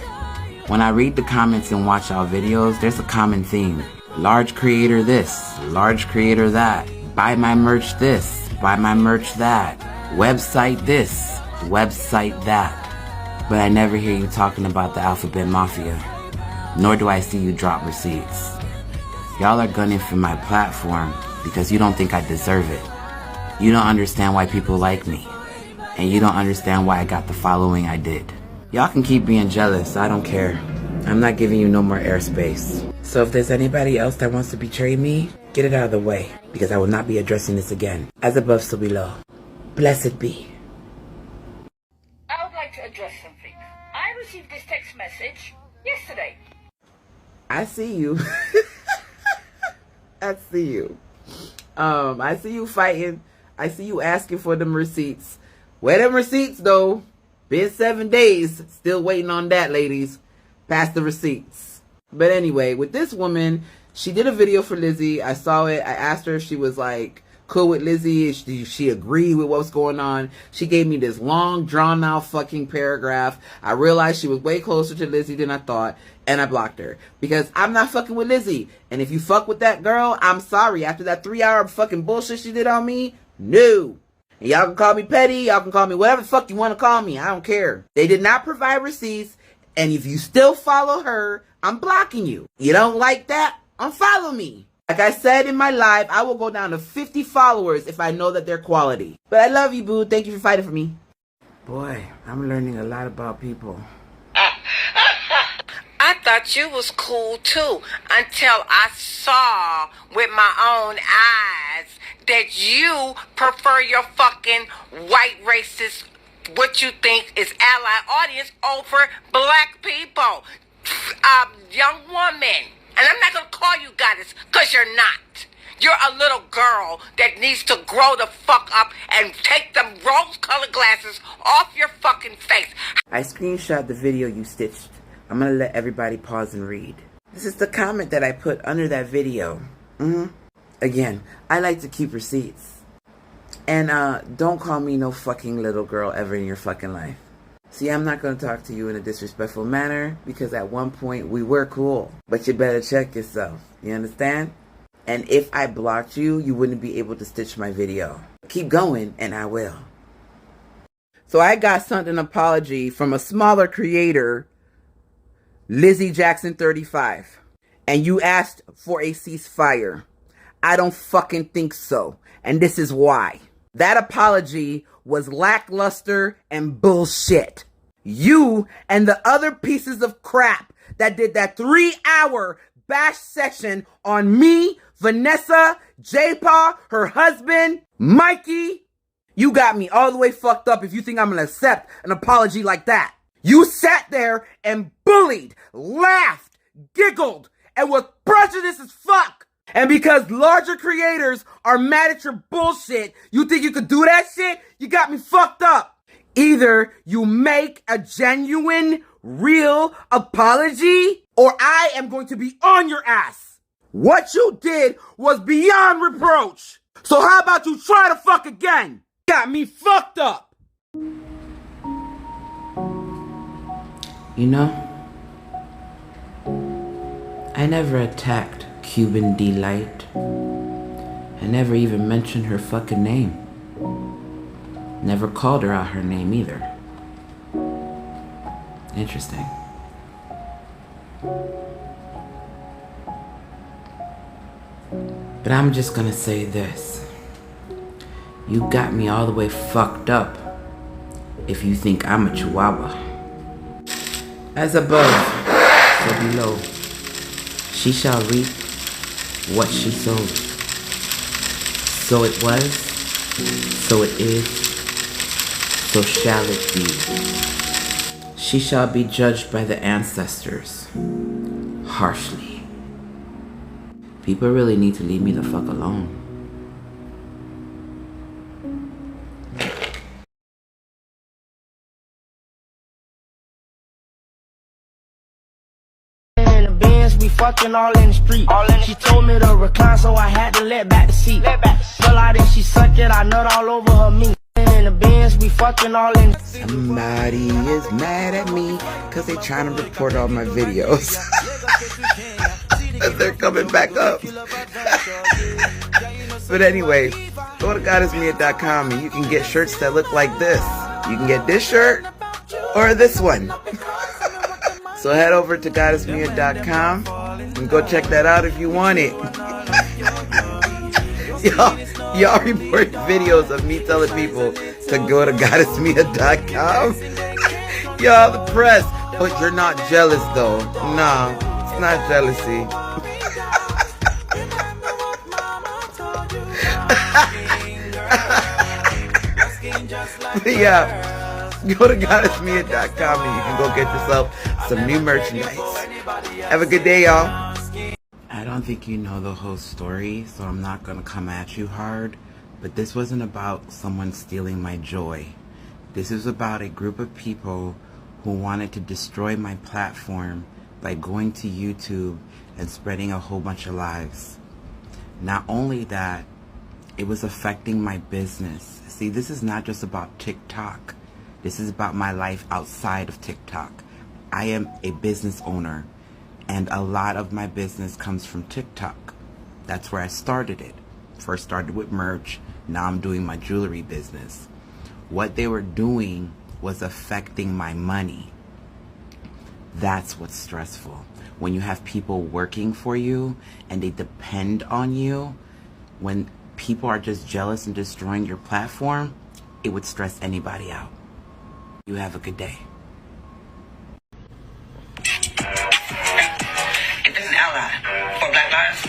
When I read the comments and watch our videos, there's a common theme. Large creator this, large creator that. Buy my merch this, buy my merch that. Website this, website that. But I never hear you talking about the Alphabet Mafia. Nor do I see you drop receipts. Y'all are gunning for my platform because you don't think I deserve it. You don't understand why people like me. And you don't understand why I got the following I did. Y'all can keep being jealous, I don't care. I'm not giving you no more airspace. So if there's anybody else that wants to betray me, get it out of the way, because I will not be addressing this again. As above, so below. Blessed be. I would like to address something. I received this text message yesterday. I see you. I see you. I see you fighting. I see you asking for them receipts. Where them receipts, though? Been 7 days. Still waiting on that, ladies. Pass the receipts. But anyway, with this woman, she did a video for Lizzy. I saw it. I asked her if she was like cool with Lizzy. She agreed with what's going on. She gave me this long, drawn out fucking paragraph. I realized she was way closer to Lizzy than I thought. And I blocked her. Because I'm not fucking with Lizzy. And if you fuck with that girl, I'm sorry. After that 3-hour fucking bullshit she did on me, no. And y'all can call me petty. Y'all can call me whatever the fuck you want to call me. I don't care. They did not provide receipts. And if you still follow her, I'm blocking you. You don't like that? Unfollow me. Like I said in my live, I will go down to 50 followers if I know that they're quality. But I love you, boo. Thank you for fighting for me. Boy, I'm learning a lot about people. I thought you was cool too until I saw with my own eyes that you prefer your fucking white racist, what you think is ally audience over black people. Young woman, and I'm not going to call you goddess because you're not. You're a little girl that needs to grow the fuck up and take them rose-colored glasses off your fucking face. I screenshot the video you stitched. I'm going to let everybody pause and read. This is the comment that I put under that video. Again, I like to keep receipts. And don't call me no fucking little girl ever in your fucking life. See, I'm not going to talk to you in a disrespectful manner because at one point we were cool. But you better check yourself. You understand? And if I blocked you, you wouldn't be able to stitch my video. Keep going and I will. So I got sent an apology from a smaller creator, Lizzy Jackson 35. And you asked for a ceasefire. I don't fucking think so. And this is why. That apology was lackluster and bullshit. You and the other pieces of crap that did that 3-hour bash session on me, Vanessa, J-Paw, her husband, Mikey, you got me all the way fucked up if you think I'm gonna accept an apology like that. You sat there and bullied, laughed, giggled, and was prejudiced as fuck. And because larger creators are mad at your bullshit, you think you could do that shit? You got me fucked up. Either you make a genuine, real apology, or I am going to be on your ass. What you did was beyond reproach. So how about you try to fuck again? Got me fucked up. You know, I never attacked Cuban Delight. I never even mentioned her fucking name. Never called her out her name either. Interesting. But I'm just gonna say this. You got me all the way fucked up if you think I'm a chihuahua. As above, so below. She shall reap what she sows. So it was, so it is, so shall it be. She shall be judged by the ancestors, harshly. People really need to leave me the fuck alone. we fucking all in the street. She told me to recline, so I had to let back the seat. Fell out and she suck it, I nut all over her meat. In the Benz, we fucking all in. Somebody is mad at me because they trying to report all my videos. They're coming back up. But anyway, go to goddessmia.com and you can get shirts that look like this. You can get this shirt or this one. So head over to goddessmia.com and go check that out if you want it. Y'all report videos of me telling people to go to goddessmia.com. Y'all the press. But you're not jealous though. No, it's not jealousy. But yeah, go to goddessmia.com and you can go get yourself some new merchandise. Have a good day, y'all. I don't think you know the whole story, so I'm not gonna come at you hard, but this wasn't about someone stealing my joy. This is about a group of people who wanted to destroy my platform by going to YouTube and spreading a whole bunch of lies. Not only that, it was affecting my business. See, this is not just about TikTok. This is about my life outside of TikTok. I am a business owner, and a lot of my business comes from TikTok. That's where I started it. First started with merch, now I'm doing my jewelry business. What they were doing was affecting my money. That's what's stressful. When you have people working for you and they depend on you, when people are just jealous and destroying your platform, it would stress anybody out. You have a good day. If there's an ally for Black lives,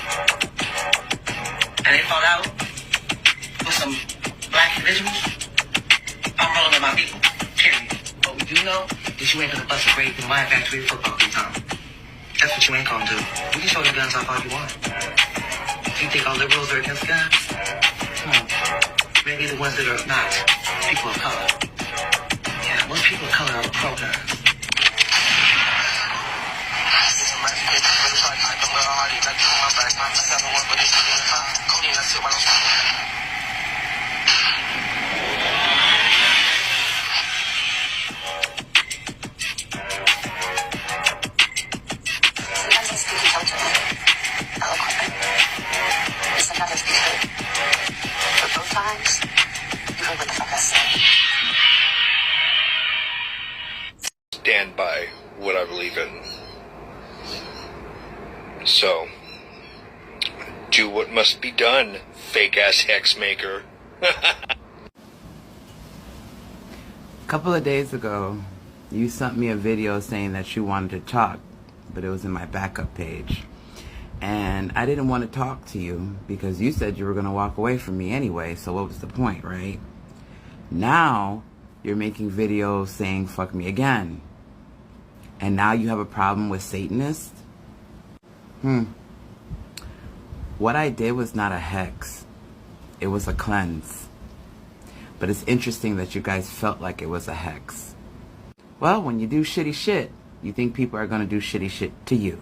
and they fall out with some black individuals, I'm rolling with my people, period. But we do know that you ain't gonna bust a grape in my factory football team, Tom. That's what you ain't gonna do. You can show your guns off all you want. You think all liberals are against guns? Maybe the ones that are not people of color. Yeah, most people of color are pro-guns. Sometimes I speak intelligently, eloquently. Sometimes I speak hurt. But both times, you heard what the fuck I said. Stand by what I believe in. So, do what must be done, fake-ass hex maker. A couple of days ago, you sent me a video saying that you wanted to talk, but it was in my backup page. And I didn't want to talk to you because you said you were going to walk away from me anyway, so what was the point, right? Now, you're making videos saying fuck me again. And now you have a problem with Satanists? What I did was not a hex. It was a cleanse. But it's interesting that you guys felt like it was a hex. Well, when you do shitty shit, you think people are going to do shitty shit to you.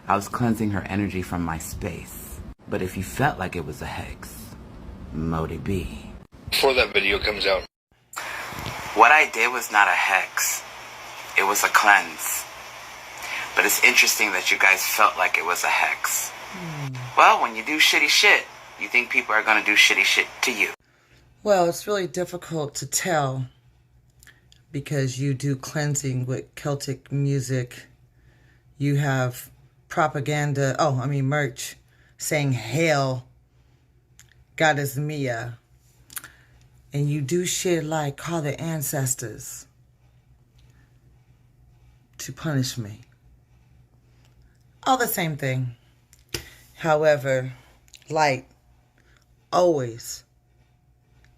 I was cleansing her energy from my space. But if you felt like it was a hex, mote it be. Before that video comes out. What I did was not a hex. It was a cleanse. But it's interesting that you guys felt like it was a hex. Well, when you do shitty shit, you think people are going to do shitty shit to you. Well, it's really difficult to tell because you do cleansing with Celtic music. You have propaganda, merch saying hail, Goddess Mia. And you do shit like call the ancestors to punish me. All the same thing. However, light always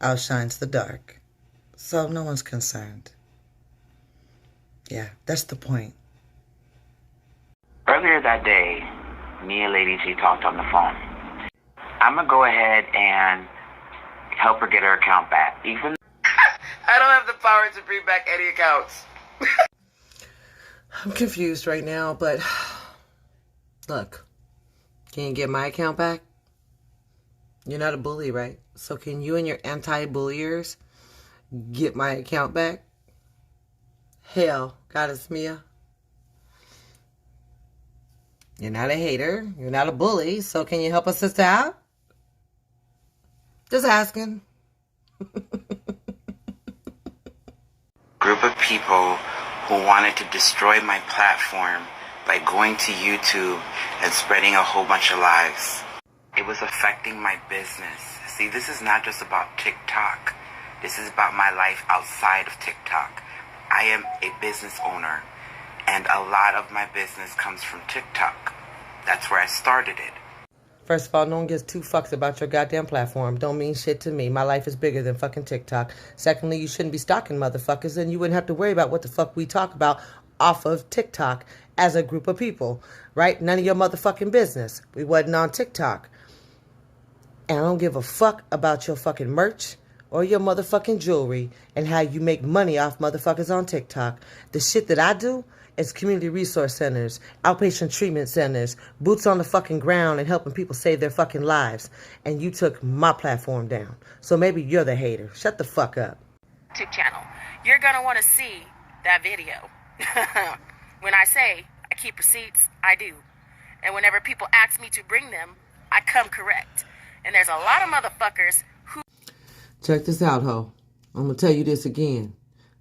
outshines the dark. So no one's concerned. Yeah, that's the point. Earlier that day, me and Lady G talked on the phone. I'm going to go ahead and help her get her account back. Even I don't have the power to bring back any accounts. I'm confused right now, but Look, can you get my account back? You're not a bully, right? So can you and your anti-bulliers get my account back? Hell, Goddess Mia. You're not a hater. You're not a bully. So can you help a sister out? Just asking. Group of people who wanted to destroy my platform by going to YouTube and spreading a whole bunch of lies. It was affecting my business. See, this is not just about TikTok. This is about my life outside of TikTok. I am a business owner, and a lot of my business comes from TikTok. That's where I started it. First of all, no one gives two fucks about your goddamn platform. Don't mean shit to me. My life is bigger than fucking TikTok. Secondly, you shouldn't be stalking motherfuckers, and you wouldn't have to worry about what the fuck we talk about off of TikTok as a group of people, right? None of your motherfucking business. We wasn't on TikTok. And I don't give a fuck about your fucking merch or your motherfucking jewelry and how you make money off motherfuckers on TikTok. The shit that I do is community resource centers, outpatient treatment centers, boots on the fucking ground and helping people save their fucking lives. And you took my platform down. So maybe you're the hater. Shut the fuck up. Channel. You're gonna want to see that video. When I say I keep receipts, I do. And whenever people ask me to bring them, I come correct. And there's a lot of motherfuckers who... Check this out, ho. I'm going to tell you this again.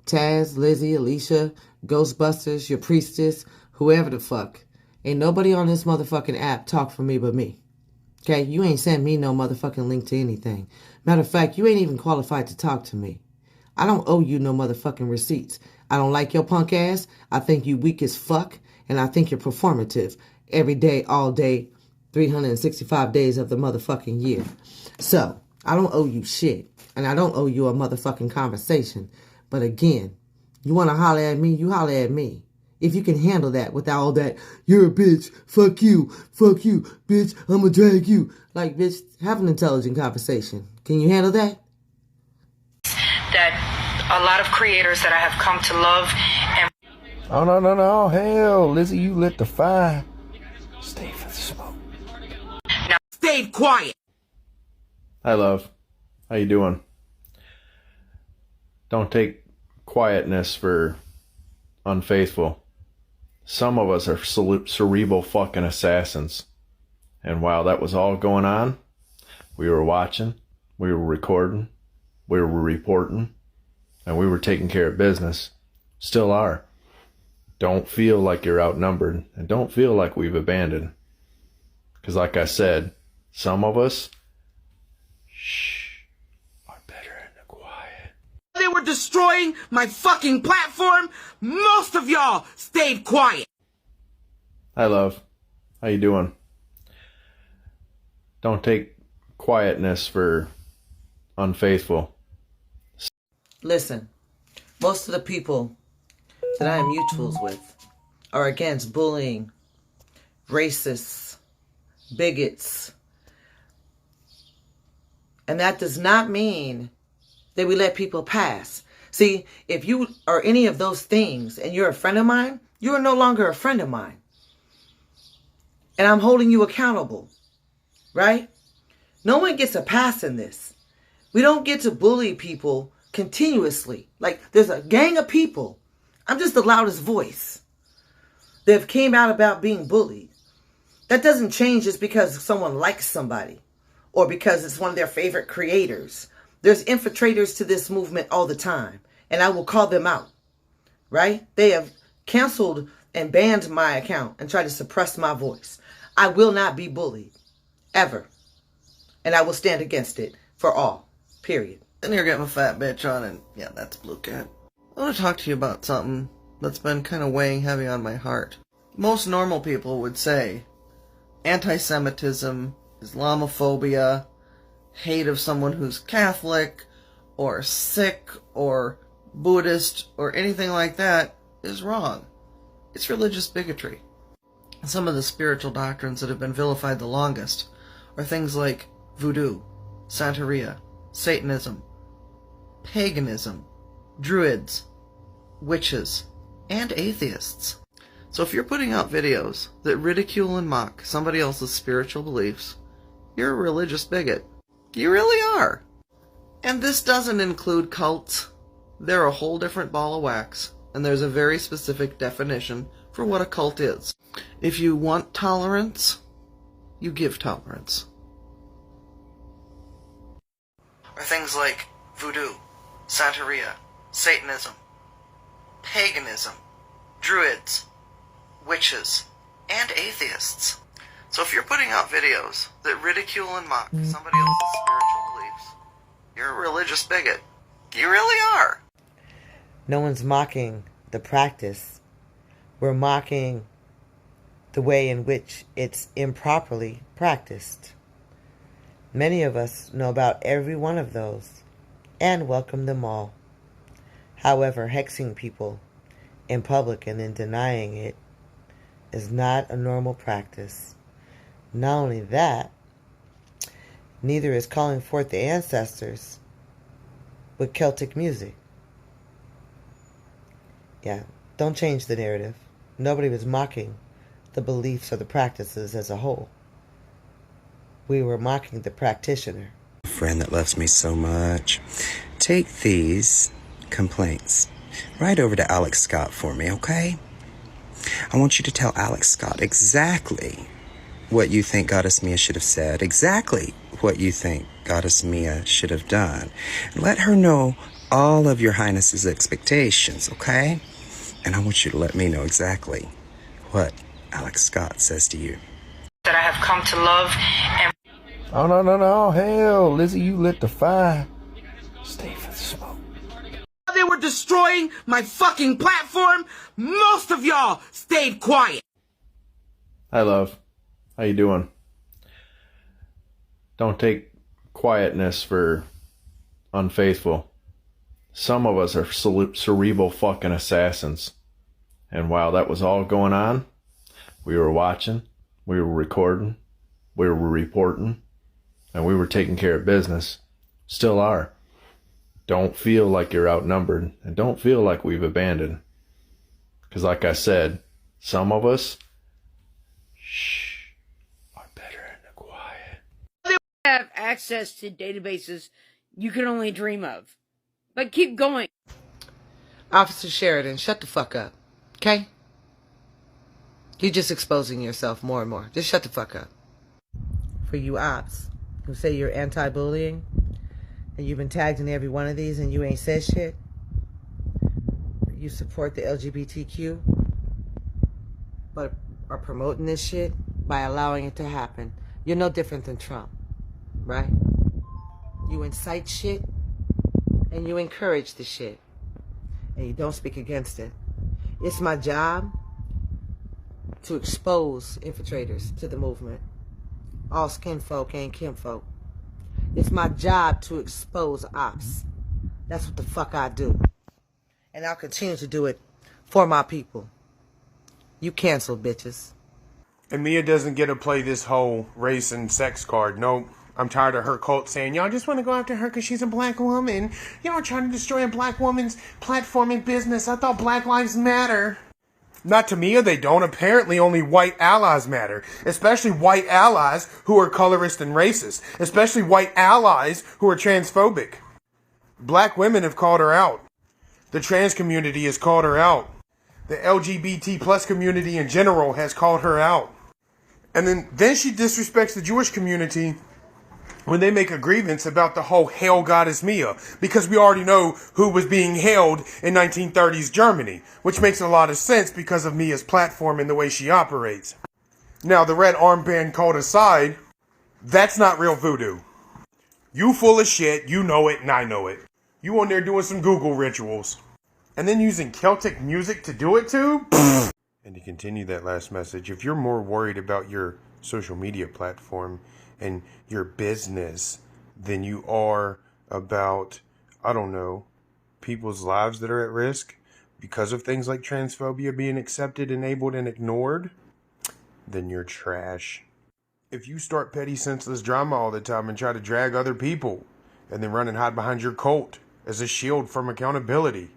Taz, Lizzy, Alicia, Ghostbusters, your priestess, whoever the fuck. Ain't nobody on this motherfucking app talk for me but me. Okay? You ain't sent me no motherfucking link to anything. Matter of fact, you ain't even qualified to talk to me. I don't owe you no motherfucking receipts. I don't like your punk ass. I think you weak as fuck. And I think you're performative. Every day, all day, 365 days of the motherfucking year. So, I don't owe you shit. And I don't owe you a motherfucking conversation. But again, you want to holler at me, you holler at me. If you can handle that without all that, you're a bitch, fuck you, bitch, I'ma drag you. Like, bitch, have an intelligent conversation. Can you handle that? That a lot of creators that I have come to love and... Oh, no, hell, Lizzy, you lit the fire. Stay for the smoke. Now, stay quiet. Hi, love. How you doing? Don't take quietness for unfaithful. Some of us are cerebral fucking assassins. And while that was all going on, we were watching, we were recording, we were reporting, and we were taking care of business. Still are. Don't feel like you're outnumbered, and don't feel like we've abandoned. Because like I said, some of us, are better in the quiet. They were destroying my fucking platform. Most of y'all stayed quiet. Hi, love. How you doing? Don't take quietness for unfaithful. Listen, most of the people that I am mutuals with are against bullying, racists, bigots. And that does not mean that we let people pass. See, if you are any of those things and you're a friend of mine, you are no longer a friend of mine. And I'm holding you accountable, right? No one gets a pass in this. We don't get to bully people continuously. Like, there's a gang of people. I'm just the loudest voice that have came out about being bullied. That doesn't change just because someone likes somebody or because it's one of their favorite creators. There's infiltrators to this movement all the time, and I will call them out, right? They have canceled and banned my account and tried to suppress my voice. I will not be bullied, ever. And I will stand against it for all, period. And you're getting a fat bitch on, and yeah, that's Blue Cat. I want to talk to you about something that's been kind of weighing heavy on my heart. Most normal people would say anti-Semitism, Islamophobia, hate of someone who's Catholic, or Sikh, or Buddhist, or anything like that is wrong. It's religious bigotry. Some of the spiritual doctrines that have been vilified the longest are things like voodoo, Santeria, Satanism, paganism, druids, witches, and atheists. So if you're putting out videos that ridicule and mock somebody else's spiritual beliefs, you're a religious bigot. You really are. And this doesn't include cults. They're a whole different ball of wax, and there's a very specific definition for what a cult is. If you want tolerance, you give tolerance. Or things like voodoo, Santeria, Satanism, paganism, druids, witches, and atheists. So if you're putting out videos that ridicule and mock somebody else's spiritual beliefs, you're a religious bigot. You really are. No one's mocking the practice. We're mocking the way in which it's improperly practiced. Many of us know about every one of those and welcome them all. However, hexing people in public and then denying it is not a normal practice. Not only that, neither is calling forth the ancestors with Celtic music. Yeah, don't change the narrative. Nobody was mocking the beliefs or the practices as a whole. We were mocking the practitioner. Friend that loves me so much. Take these complaints right over to Alex Scott for me, okay? I want you to tell Alex Scott exactly what you think Goddess Mia should have said, exactly what you think Goddess Mia should have done. And let her know all of your Highness's expectations, okay? And I want you to let me know exactly what Alex Scott says to you. That I have come to love and... Oh, no. Hell, Lizzy, you lit the fire. Stay for the smoke. They were destroying my fucking platform. Most of y'all stayed quiet. Hi, love. How you doing? Don't take quietness for unfaithful. Some of us are cerebral fucking assassins. And while that was all going on, we were watching, we were recording, we were reporting, and we were taking care of business. Still are. Don't feel like you're outnumbered, and don't feel like we've abandoned. Because like I said, some of us, are better in the quiet. Have access to databases you can only dream of. But keep going. Officer Sheridan, shut the fuck up. Okay? You're just exposing yourself more and more. Just shut the fuck up. For you ops who say you're anti-bullying and you've been tagged in every one of these and you ain't said shit, you support the LGBTQ but are promoting this shit by allowing it to happen. You're no different than Trump, right? You incite shit and you encourage the shit and you don't speak against it. It's my job to expose infiltrators to the movement. All skin folk ain't kinfolk. It's my job to expose ops. That's what the fuck I do. And I'll continue to do it for my people. You canceled, bitches. And Mia doesn't get to play this whole race and sex card. Nope. I'm tired of her cult saying, y'all just want to go after her because she's a black woman. Y'all trying to destroy a black woman's platform and business. I thought Black Lives Matter. Not to Mia, they don't. Apparently only white allies matter. Especially white allies who are colorist and racist. Especially white allies who are transphobic. Black women have called her out. The trans community has called her out. The LGBT plus community in general has called her out. And then she disrespects the Jewish community when they make a grievance about the whole Hail Goddess Mia, because we already know who was being hailed in 1930s Germany, which makes a lot of sense because of Mia's platform and the way she operates. Now, the red armband cult aside, that's not real voodoo. You full of shit, you know it, and I know it. You on there doing some Google rituals. And then using Celtic music to do it too? And to continue that last message, if you're more worried about your social media platform and your business than you are about, I don't know, people's lives that are at risk because of things like transphobia being accepted, enabled, and ignored, then you're trash. If you start petty, senseless drama all the time and try to drag other people and then run and hide behind your cult as a shield from accountability,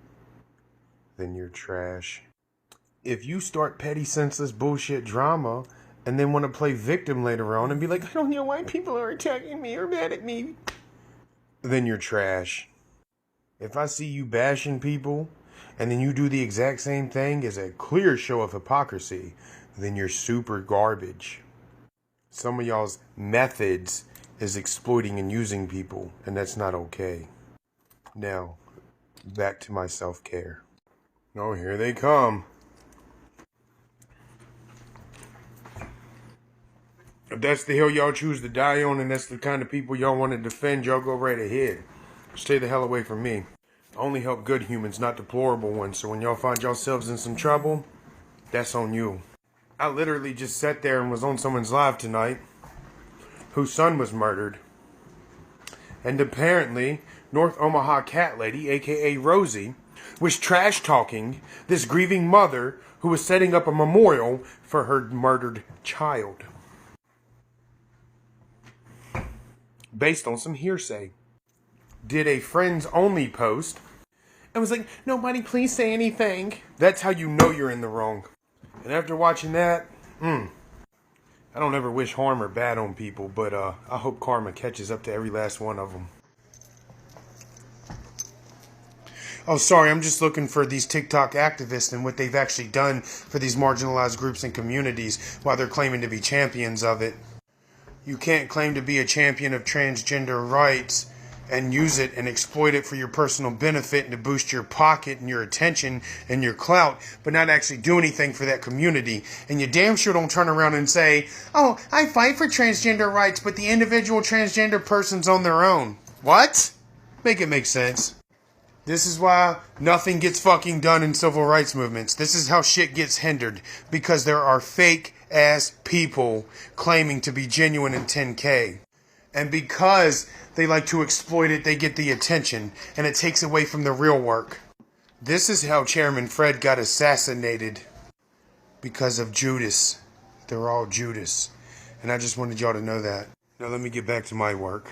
then you're trash. if you start petty, senseless bullshit drama and then want to play victim later on and be like, I don't know why people are attacking me or mad at me, then you're trash. If I see you bashing people and then you do the exact same thing as a clear show of hypocrisy, then you're super garbage. Some of y'all's methods is exploiting and using people, and that's not okay. Now, back to my self-care. Oh, here they come. If that's the hill y'all choose to die on and that's the kind of people y'all want to defend, y'all go right ahead. Stay the hell away from me. I only help good humans, not deplorable ones. So when y'all find yourselves in some trouble, that's on you. I literally just sat there and was on someone's live tonight whose son was murdered. And apparently, North Omaha cat lady, aka Rosie, was trash talking this grieving mother who was setting up a memorial for her murdered child. Based on some hearsay. Did a friends only post and was like, nobody please say anything. That's how you know you're in the wrong. And after watching that, I don't ever wish harm or bad on people, but I hope karma catches up to every last one of them. Oh, sorry, I'm just looking for these TikTok activists and what they've actually done for these marginalized groups and communities while they're claiming to be champions of it. You can't claim to be a champion of transgender rights and use it and exploit it for your personal benefit and to boost your pocket and your attention and your clout, but not actually do anything for that community. And you damn sure don't turn around and say, oh, I fight for transgender rights, but the individual transgender person's on their own. What? Make it make sense. This is why nothing gets fucking done in civil rights movements. This is how shit gets hindered, because there are fake ass people claiming to be genuine in 10K. And because they like to exploit it, they get the attention, and it takes away from the real work. This is how Chairman Fred got assassinated. Because of Judas. They're all Judas. And I just wanted y'all to know that. Now let me get back to my work.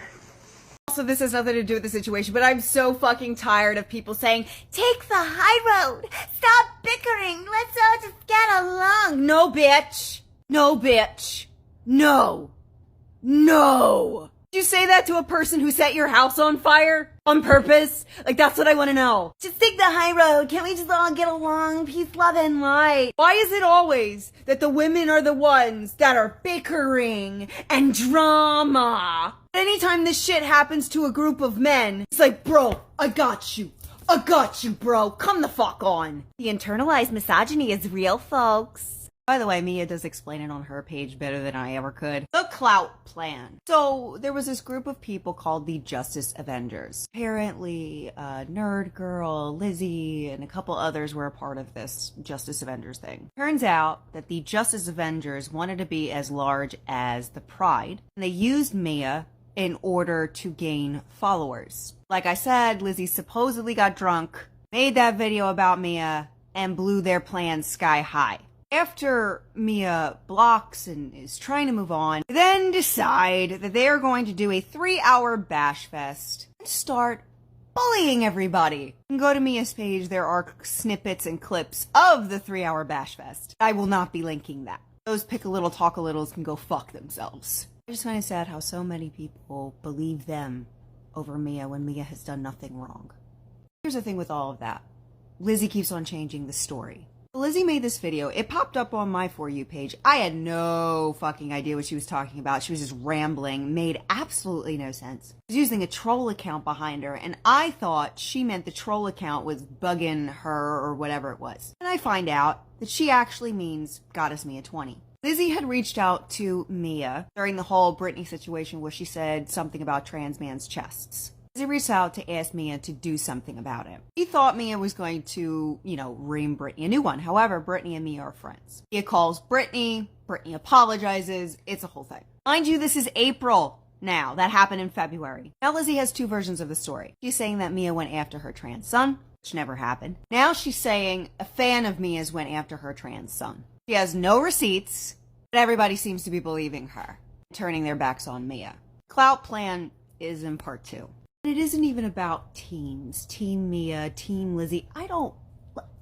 Also, this has nothing to do with the situation, but I'm so fucking tired of people saying, take the high road, stop bickering, let's all just get along. No, bitch. No, bitch. No. No. Did you say that to a person who set your house on fire? On purpose? Like, that's what I want to know. Just take the high road. Can't we just all get along? Peace, love, and light. Why is it always that the women are the ones that are bickering and drama? Anytime this shit happens to a group of men, it's like, bro, I got you. I got you, bro. Come the fuck on. The internalized misogyny is real, folks. By the way, Mia does explain it on her page better than I ever could. The Clout Plan. So, there was this group of people called the Justice Avengers. Apparently, Nerd Girl, Lizzy, and a couple others were a part of this Justice Avengers thing. Turns out that the Justice Avengers wanted to be as large as the Pride, and they used Mia in order to gain followers. Like I said, Lizzy supposedly got drunk, made that video about Mia, and blew their plans sky high. After Mia blocks and is trying to move on, they then decide that they are going to do a 3-hour bash fest and start bullying everybody. You can go to Mia's page, there are snippets and clips of the 3-hour bash fest. I will not be linking that. Those pick a little, talk a littles can go fuck themselves. I just find it sad how so many people believe them over Mia when Mia has done nothing wrong. Here's the thing with all of that. Lizzy keeps on changing the story. Lizzy made this video. It popped up on my For You page. I had no fucking idea what she was talking about. She was just rambling. Made absolutely no sense. She was using a troll account behind her, and I thought she meant the troll account was bugging her or whatever it was. And I find out that she actually means Goddess Mia 20. Lizzy had reached out to Mia during the whole Britney situation where she said something about trans man's chests. Lizzy reached out to ask Mia to do something about it. He thought Mia was going to, ream Britney a new one. However, Britney and Mia are friends. Mia calls Britney apologizes, it's a whole thing. Mind you, this is April now. That happened in February. Now Lizzy has two versions of the story. She's saying that Mia went after her trans son, which never happened. Now she's saying a fan of Mia's went after her trans son. She has no receipts, but everybody seems to be believing her, turning their backs on Mia. Clout Plan is in part 2. It isn't even about teams. Team Mia, Team Lizzy. I don't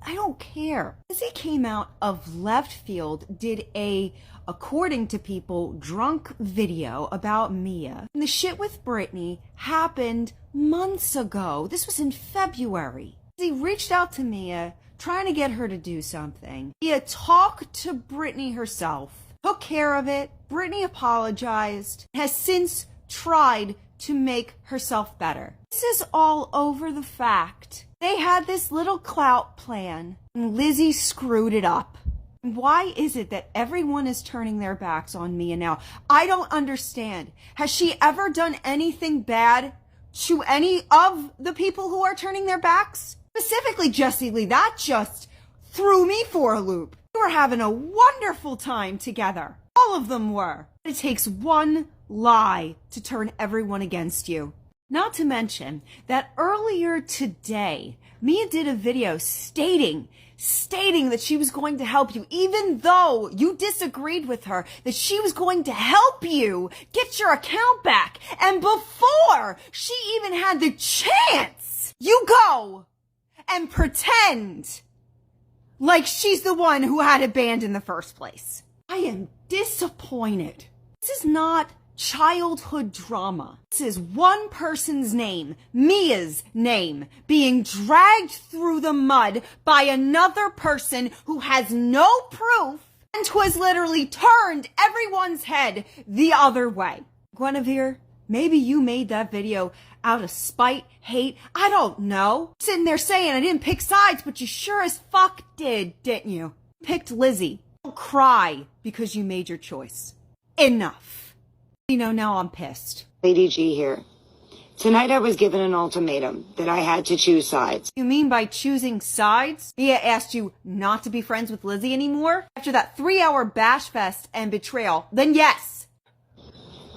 I don't care. Lizzy came out of left field, did a, according to people, drunk video about Mia. And the shit with Britney happened months ago. This was in February. He reached out to Mia, trying to get her to do something. Mia talked to Britney herself, took care of it. Britney apologized, has since tried to make herself better. This is all over the fact they had this little clout plan and Lizzy screwed it up. Why is it that everyone is turning their backs on Mia now? I don't understand. Has she ever done anything bad to any of the people who are turning their backs? Specifically Jessie Lee, that just threw me for a loop. We were having a wonderful time together. All of them were. It takes one lie to turn everyone against you. Not to mention that earlier today, Mia did a video stating that she was going to help you, even though you disagreed with her, that she was going to help you get your account back. And before she even had the chance, you go and pretend like she's the one who had it banned in the first place. I am disappointed. This is not childhood drama. This is one person's name, Mia's name, being dragged through the mud by another person who has no proof and who has literally turned everyone's head the other way. Guinevere, maybe you made that video out of spite, hate, I don't know. Sitting there saying I didn't pick sides, but you sure as fuck did, didn't you? Picked Lizzy. Don't cry because you made your choice. Enough. You know, now I'm pissed. Lady G here. Tonight I was given an ultimatum that I had to choose sides. You mean by choosing sides? Mia asked you not to be friends with Lizzy anymore? After that 3-hour bash fest and betrayal, then yes.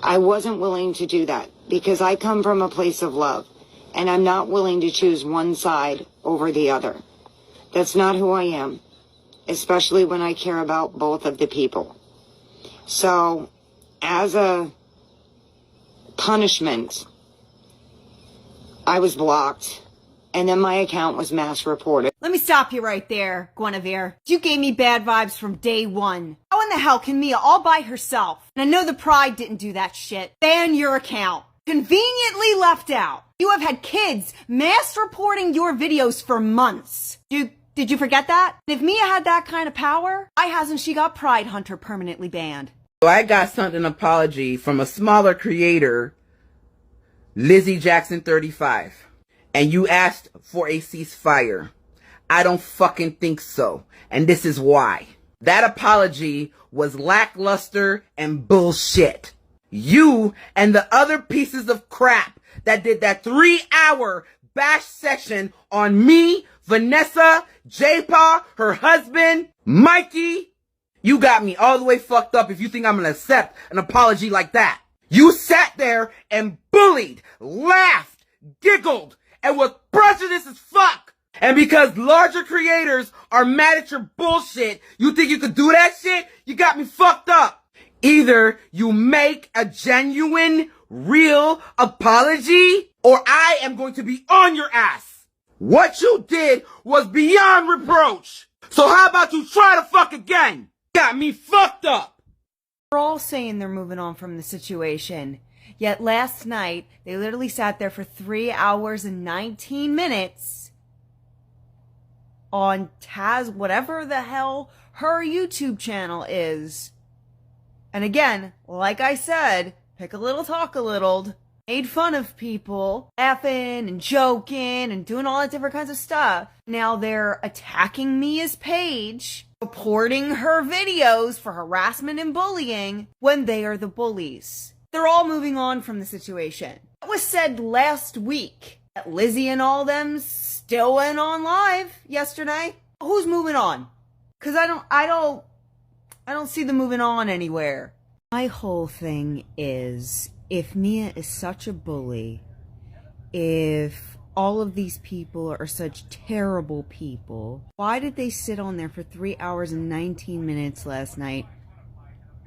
I wasn't willing to do that because I come from a place of love and I'm not willing to choose one side over the other. That's not who I am, especially when I care about both of the people. So, as a punishment, I was blocked, and then my account was mass reported. Let me stop you right there, Guinevere. You gave me bad vibes from day one. How in the hell can Mia all by herself? And I know the Pride didn't do that shit. Ban your account. Conveniently left out. You have had kids mass reporting your videos for months. Did you forget that? If Mia had that kind of power, why hasn't she got Pride Hunter permanently banned? So I got sent an apology from a smaller creator, Lizzy Jackson 35. And you asked for a ceasefire. I don't fucking think so. And this is why. That apology was lackluster and bullshit. You and the other pieces of crap that did that 3-hour bash session on me, Vanessa, J-Pa, her husband, Mikey, you got me all the way fucked up if you think I'm gonna accept an apology like that. You sat there and bullied, laughed, giggled, and was prejudiced as fuck. And because larger creators are mad at your bullshit, you think you could do that shit? You got me fucked up. Either you make a genuine, real apology, or I am going to be on your ass. What you did was beyond reproach. So how about you try to fuck again? Got me fucked up. They're all saying they're moving on from the situation. Yet last night, they literally sat there for 3 hours and 19 minutes on Taz, whatever the hell her YouTube channel is. And again, like I said, pick a little, talk a little, made fun of people, laughing and joking and doing all that different kinds of stuff. Now they're attacking Mia's page, reporting her videos for harassment and bullying when they are the bullies. They're all moving on from the situation. It was said last week that Lizzy and all them still went on live yesterday. Who's moving on? Cause I don't see them moving on anywhere. My whole thing is, if Mia is such a bully, if all of these people are such terrible people, why did they sit on there for 3 hours and 19 minutes last night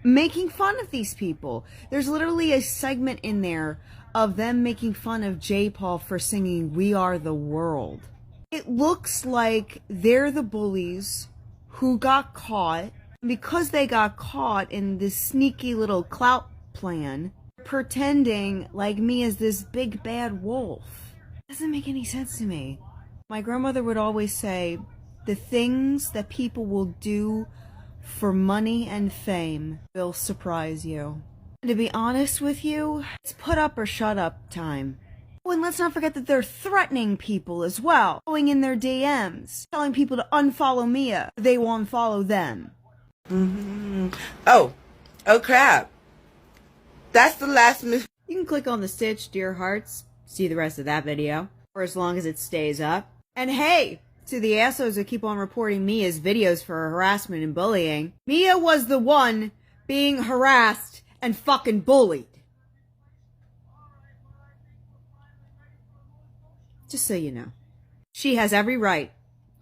making fun of these people? There's literally a segment in there of them making fun of J. Paul for singing "We Are the World." It looks like they're the bullies who got caught. Because they got caught in this sneaky little clout plan, pretending like me as this big bad wolf. Doesn't make any sense to me. My grandmother would always say, the things that people will do for money and fame will surprise you. And to be honest with you, it's put up or shut up time. Oh, and let's not forget that they're threatening people as well, going in their DMs, telling people to unfollow Mia, they will unfollow them. Oh crap. That's the last You can click on the stitch, dear hearts, see the rest of that video, for as long as it stays up. And hey, to the assholes that keep on reporting Mia's videos for harassment and bullying, Mia was the one being harassed and fucking bullied. Just so you know. She has every right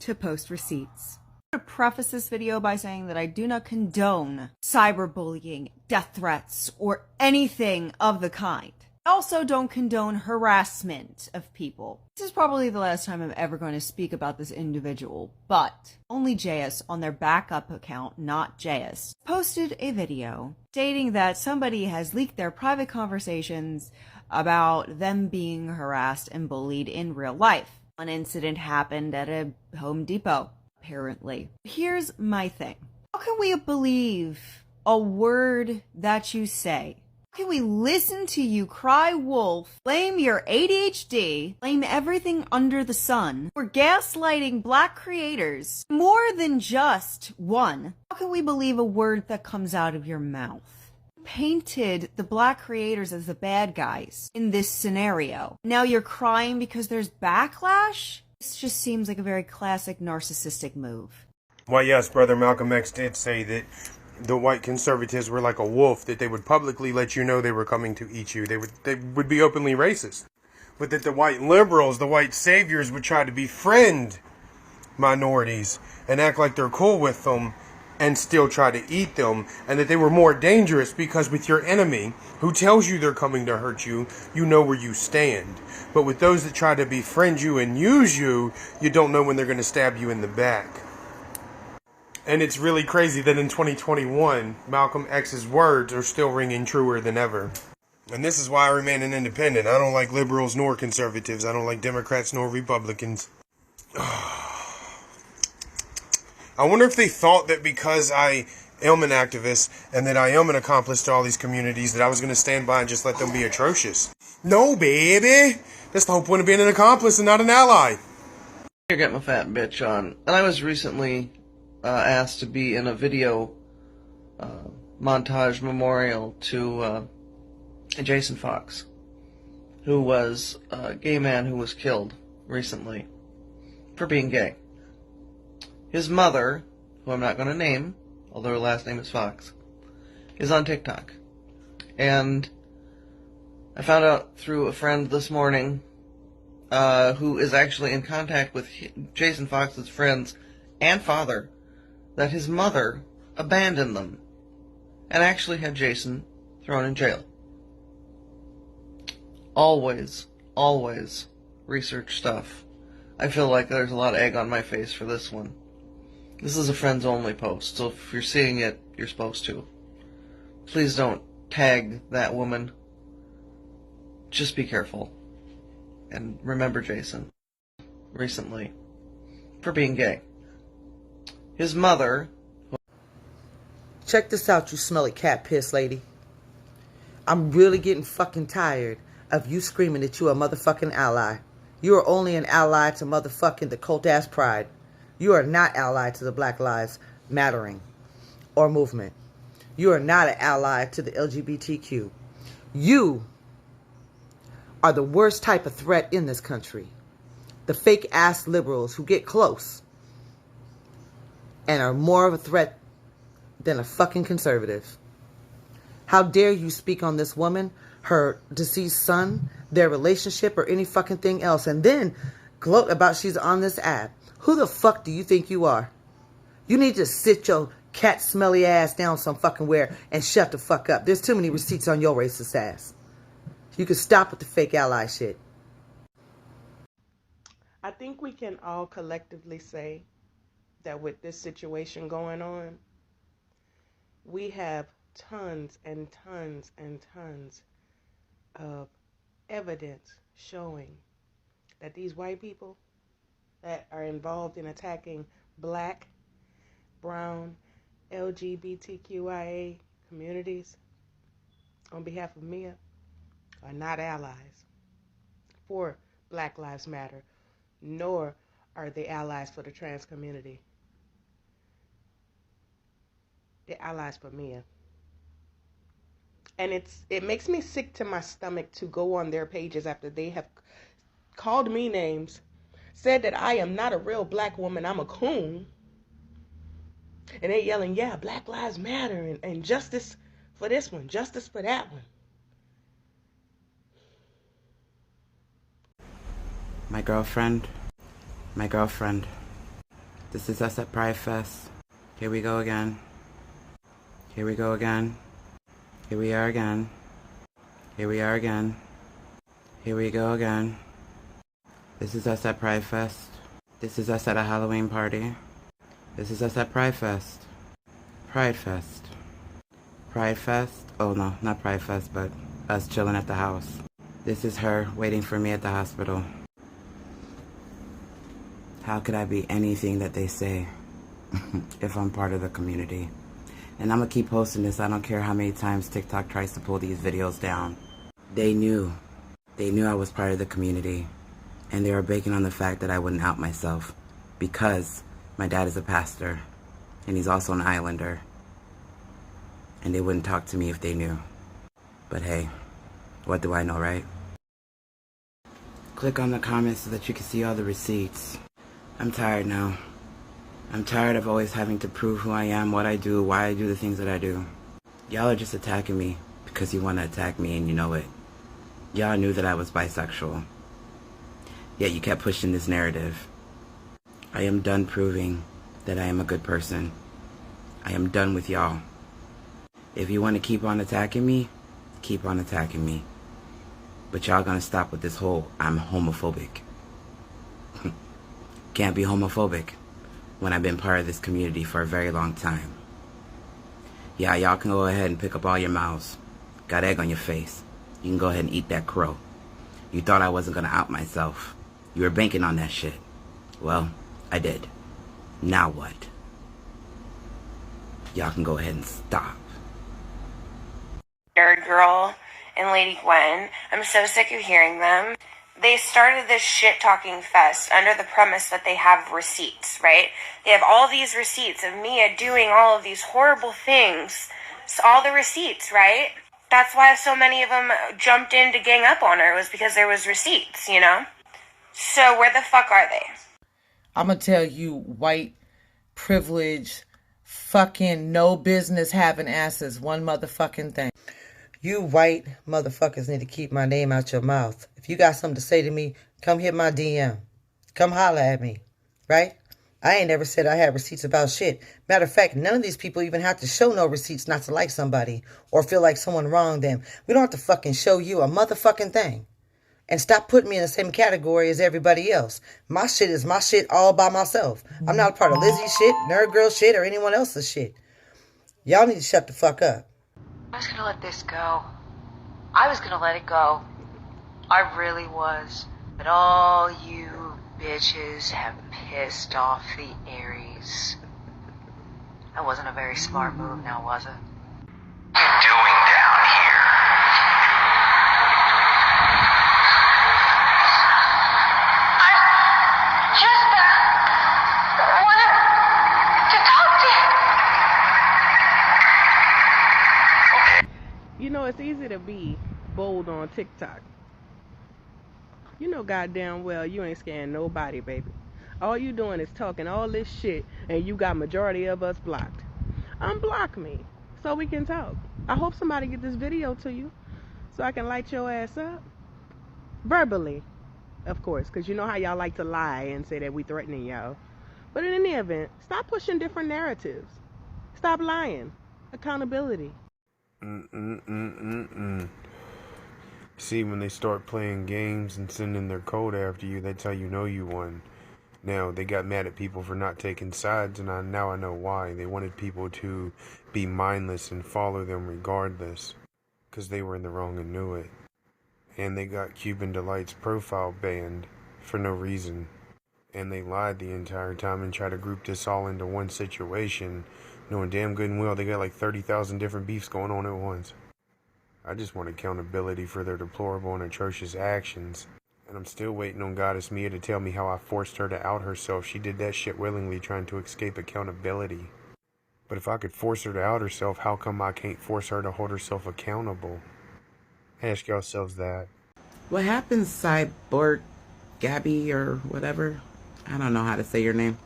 to post receipts. I'm going to preface this video by saying that I do not condone cyberbullying, death threats, or anything of the kind. I also don't condone harassment of people. This is probably the last time I'm ever going to speak about this individual, but only JS on their backup account, not JS, posted a video stating that somebody has leaked their private conversations about them being harassed and bullied in real life. An incident happened at a Home Depot, apparently. Here's my thing. How can we believe a word that you say? How can we listen to you cry wolf, blame your ADHD, blame everything under the sun for gaslighting black creators more than just one? How can we believe a word that comes out of your mouth? Painted the black creators as the bad guys in this scenario. Now you're crying because there's backlash? This just seems like a very classic narcissistic move. Why, yes, Brother Malcolm X did say that the white conservatives were like a wolf, that they would publicly let you know they were coming to eat you. They would be openly racist. But that the white liberals, the white saviors, would try to befriend minorities and act like they're cool with them and still try to eat them, and that they were more dangerous because with your enemy, who tells you they're coming to hurt you, you know where you stand. But with those that try to befriend you and use you, you don't know when they're going to stab you in the back. And it's really crazy that in 2021, Malcolm X's words are still ringing truer than ever. And this is why I remain an independent. I don't like liberals nor conservatives. I don't like Democrats nor Republicans. I wonder if they thought that because I am an activist and that I am an accomplice to all these communities that I was going to stand by and just let them be atrocious. No, baby. That's the whole point of being an accomplice and not an ally. Here, get my fat bitch on. And I was recently asked to be in a video montage memorial to Jason Fox, who was a gay man who was killed recently for being gay. His mother, who I'm not going to name, although her last name is Fox, is on TikTok. And I found out through a friend this morning who is actually in contact with Jason Fox's friends and father that his mother abandoned them and actually had Jason thrown in jail. Always, always research stuff. I feel like there's a lot of egg on my face for this one. This is a friends only post, so if you're seeing it, you're supposed to. Please don't tag that woman. Just be careful. And remember Jason, recently, for being gay. His mother... Check this out, you smelly cat piss lady. I'm really getting fucking tired of you screaming that you are a motherfucking ally. You are only an ally to motherfucking the cult-ass pride. You are not allied to the Black Lives Mattering or movement. You are not an ally to the LGBTQ. You are the worst type of threat in this country. The fake-ass liberals who get close and are more of a threat than a fucking conservative. How dare you speak on this woman, her deceased son, their relationship, or any fucking thing else, and then gloat about she's on this app. Who the fuck do you think you are? You need to sit your cat smelly ass down some fucking where and shut the fuck up. There's too many receipts on your racist ass. You can stop with the fake ally shit. I think we can all collectively say that with this situation going on, we have tons and tons and tons of evidence showing that these white people that are involved in attacking black, brown, LGBTQIA communities on behalf of Mia are not allies for Black Lives Matter, nor are they allies for the trans community. They're allies for Mia. And it makes me sick to my stomach to go on their pages after they have called me names, said that I am not a real black woman, I'm a coon. And they yelling, yeah, Black Lives Matter and justice for this one, justice for that one. My girlfriend, this is us at Pride Fest. Here we go again. Here we go again. Here we are again. Here we are again. Here we go again. This is us at Pride Fest. This is us at a Halloween party. This is us at Pride Fest. Pride Fest. Pride Fest? Oh no, not Pride Fest, but us chilling at the house. This is her waiting for me at the hospital. How could I be anything that they say if I'm part of the community? And I'm gonna keep posting this. I don't care how many times TikTok tries to pull these videos down. They knew I was part of the community. And they were banking on the fact that I wouldn't out myself because my dad is a pastor and he's also an islander. And they wouldn't talk to me if they knew. But hey, what do I know, right? Click on the comments so that you can see all the receipts. I'm tired now. I'm tired of always having to prove who I am, what I do, why I do the things that I do. Y'all are just attacking me because you want to attack me and you know it. Y'all knew that I was bisexual. Yet you kept pushing this narrative. I am done proving that I am a good person. I am done with y'all. If you want to keep on attacking me, keep on attacking me. But y'all gonna stop with this whole I'm homophobic. Can't be homophobic when I've been part of this community for a very long time. Yeah, y'all can go ahead and pick up all your mouths. Got egg on your face. You can go ahead and eat that crow. You thought I wasn't gonna out myself. You were banking on that shit. Well, I did. Now what? Y'all can go ahead and stop. Nerd Girl and Lady Gwen. I'm so sick of hearing them. They started this shit-talking fest under the premise that they have receipts, right? They have all these receipts of Mia doing all of these horrible things. It's all the receipts, right? That's why so many of them jumped in to gang up on her, was because there was receipts, you know? So where the fuck are they? I'm gonna tell you, white, privileged, fucking no business having asses, one motherfucking thing. You white motherfuckers need to keep my name out your mouth. If you got something to say to me, come hit my DM. Come holler at me, right? I ain't never said I had receipts about shit. Matter of fact, none of these people even have to show no receipts not to like somebody or feel like someone wronged them. We don't have to fucking show you a motherfucking thing. And stop putting me in the same category as everybody else. My shit is my shit all by myself. I'm not a part of Lizzy's shit, Nerd Girl shit, or anyone else's shit. Y'all need to shut the fuck up. I was gonna let this go. I was gonna let it go. I really was. But all you bitches have pissed off the Aries. That wasn't a very smart move now, was it? What are you doing down here? You know, it's easy to be bold on TikTok. You know goddamn well you ain't scaring nobody, baby. All you doing is talking all this shit, and you got majority of us blocked. Unblock me so we can talk. I hope somebody get this video to you so I can light your ass up. Verbally, of course, because you know how y'all like to lie and say that we threatening y'all. But in any event, stop pushing different narratives. Stop lying. Accountability. See, when they start playing games and sending their code after you, that's how you know you won. Now, they got mad at people for not taking sides, and now I know why. They wanted people to be mindless and follow them regardless, because they were in the wrong and knew it. And they got Cuban Delight's profile banned for no reason. And they lied the entire time and tried to group this all into one situation, knowing damn good and well they got like 30,000 different beefs going on at once. I just want accountability for their deplorable and atrocious actions. And I'm still waiting on Goddess Mia to tell me how I forced her to out herself. She did that shit willingly, trying to escape accountability. But if I could force her to out herself, how come I can't force her to hold herself accountable? Ask yourselves that. What happens, Cyborg Gabby or whatever? I don't know how to say your name.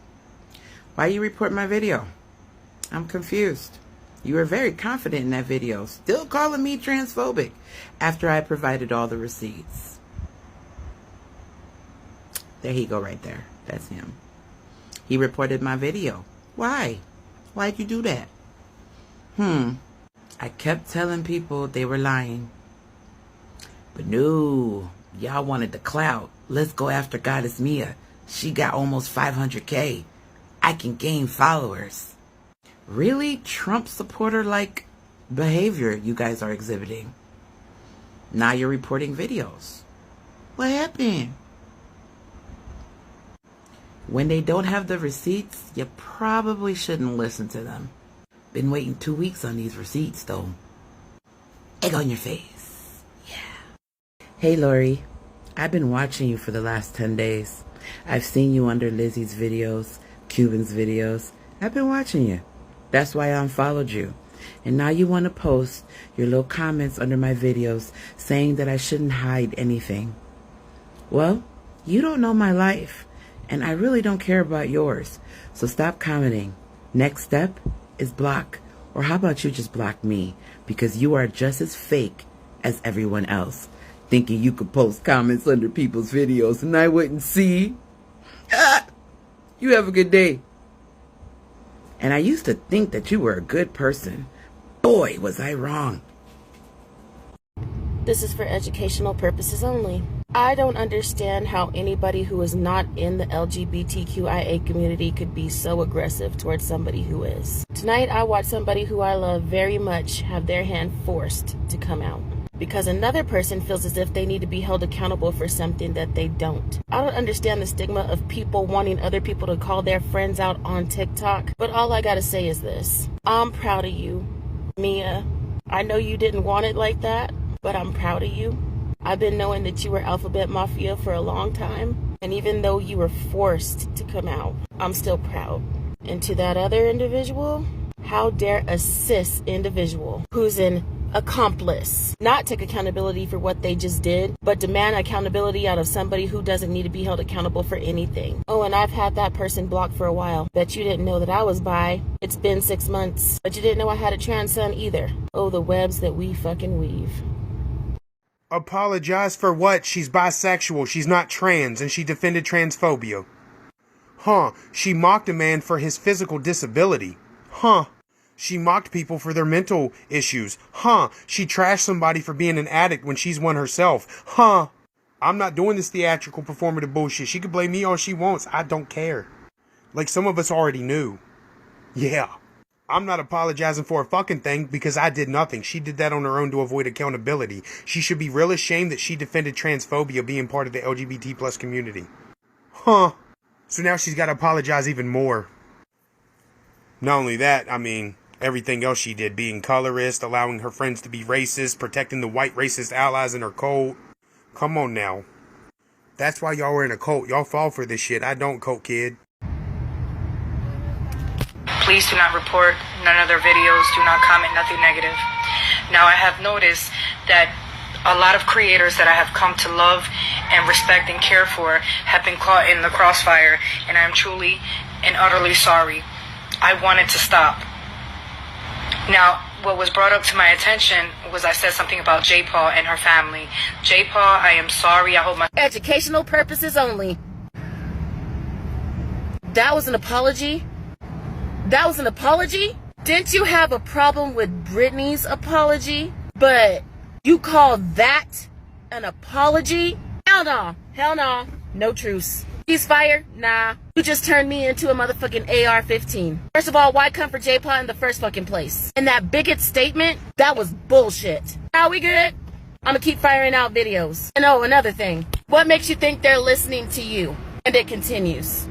Why you report my video? I'm confused. You were very confident in that video, still calling me transphobic after I provided all the receipts. There he go right there. That's him. He reported my video. Why? Why'd you do that? I kept telling people they were lying. But no, y'all wanted the clout. Let's go after Goddess Mia. She got almost 500K. I can gain followers. Really Trump supporter-like behavior you guys are exhibiting. Now you're reporting videos. What happened? When they don't have the receipts, you probably shouldn't listen to them. Been waiting 2 weeks on these receipts, though. Egg on your face. Yeah. Hey, Lori. I've been watching you for the last 10 days. I've seen you under Lizzy's videos, Cuban's videos. I've been watching you. That's why I unfollowed you. And now you want to post your little comments under my videos saying that I shouldn't hide anything. Well, you don't know my life, and I really don't care about yours. So stop commenting. Next step is block. Or how about you just block me? Because you are just as fake as everyone else. Thinking you could post comments under people's videos and I wouldn't see. You have a good day. And I used to think that you were a good person. Boy, was I wrong. This is for educational purposes only. I don't understand how anybody who is not in the LGBTQIA community could be so aggressive towards somebody who is. Tonight, I watched somebody who I love very much have their hand forced to come out. Because another person feels as if they need to be held accountable for something that they don't. I don't understand the stigma of people wanting other people to call their friends out on TikTok, but all I gotta say is this. I'm proud of you, Mia. I know you didn't want it like that, but I'm proud of you. I've been knowing that you were Alphabet Mafia for a long time, and even though you were forced to come out, I'm still proud. And to that other individual, how dare a cis individual who's an accomplice not take accountability for what they just did, but demand accountability out of somebody who doesn't need to be held accountable for anything. Oh, and I've had that person blocked for a while. Bet you didn't know that I was bi. It's been 6 months. But you didn't know I had a trans son either. Oh, the webs that we fucking weave. Apologize for what? She's bisexual, she's not trans, and she defended transphobia. She mocked a man for his physical disability. She mocked people for their mental issues. She trashed somebody for being an addict when she's one herself. I'm not doing this theatrical performative bullshit. She can blame me all she wants. I don't care. Like some of us already knew. Yeah. I'm not apologizing for a fucking thing because I did nothing. She did that on her own to avoid accountability. She should be real ashamed that she defended transphobia being part of the LGBT plus community. So now she's got to apologize even more. Not only that, I mean, everything else she did, being colorist, allowing her friends to be racist, protecting the white racist allies in her cult. Come on now. That's why y'all were in a cult. Y'all fall for this shit. I don't, cult kid. Please do not report none of their videos. Do not comment nothing negative. Now, I have noticed that a lot of creators that I have come to love and respect and care for have been caught in the crossfire, and I am truly and utterly sorry. I wanted to stop. Now, what was brought up to my attention was I said something about J-Paw and her family. J-Paw, I am sorry. I hope my... Educational purposes only. That was an apology? That was an apology? Didn't you have a problem with Britney's apology? But you call that An apology? Hell no. Hell no. No truce. Ceasefire? Nah. You just turned me into a motherfucking AR-15. First of all, why come for J-Pot in the first fucking place? And that bigot statement? That was bullshit. Are we good? I'm gonna keep firing out videos. And oh, another thing. What makes you think they're listening to you? And it continues.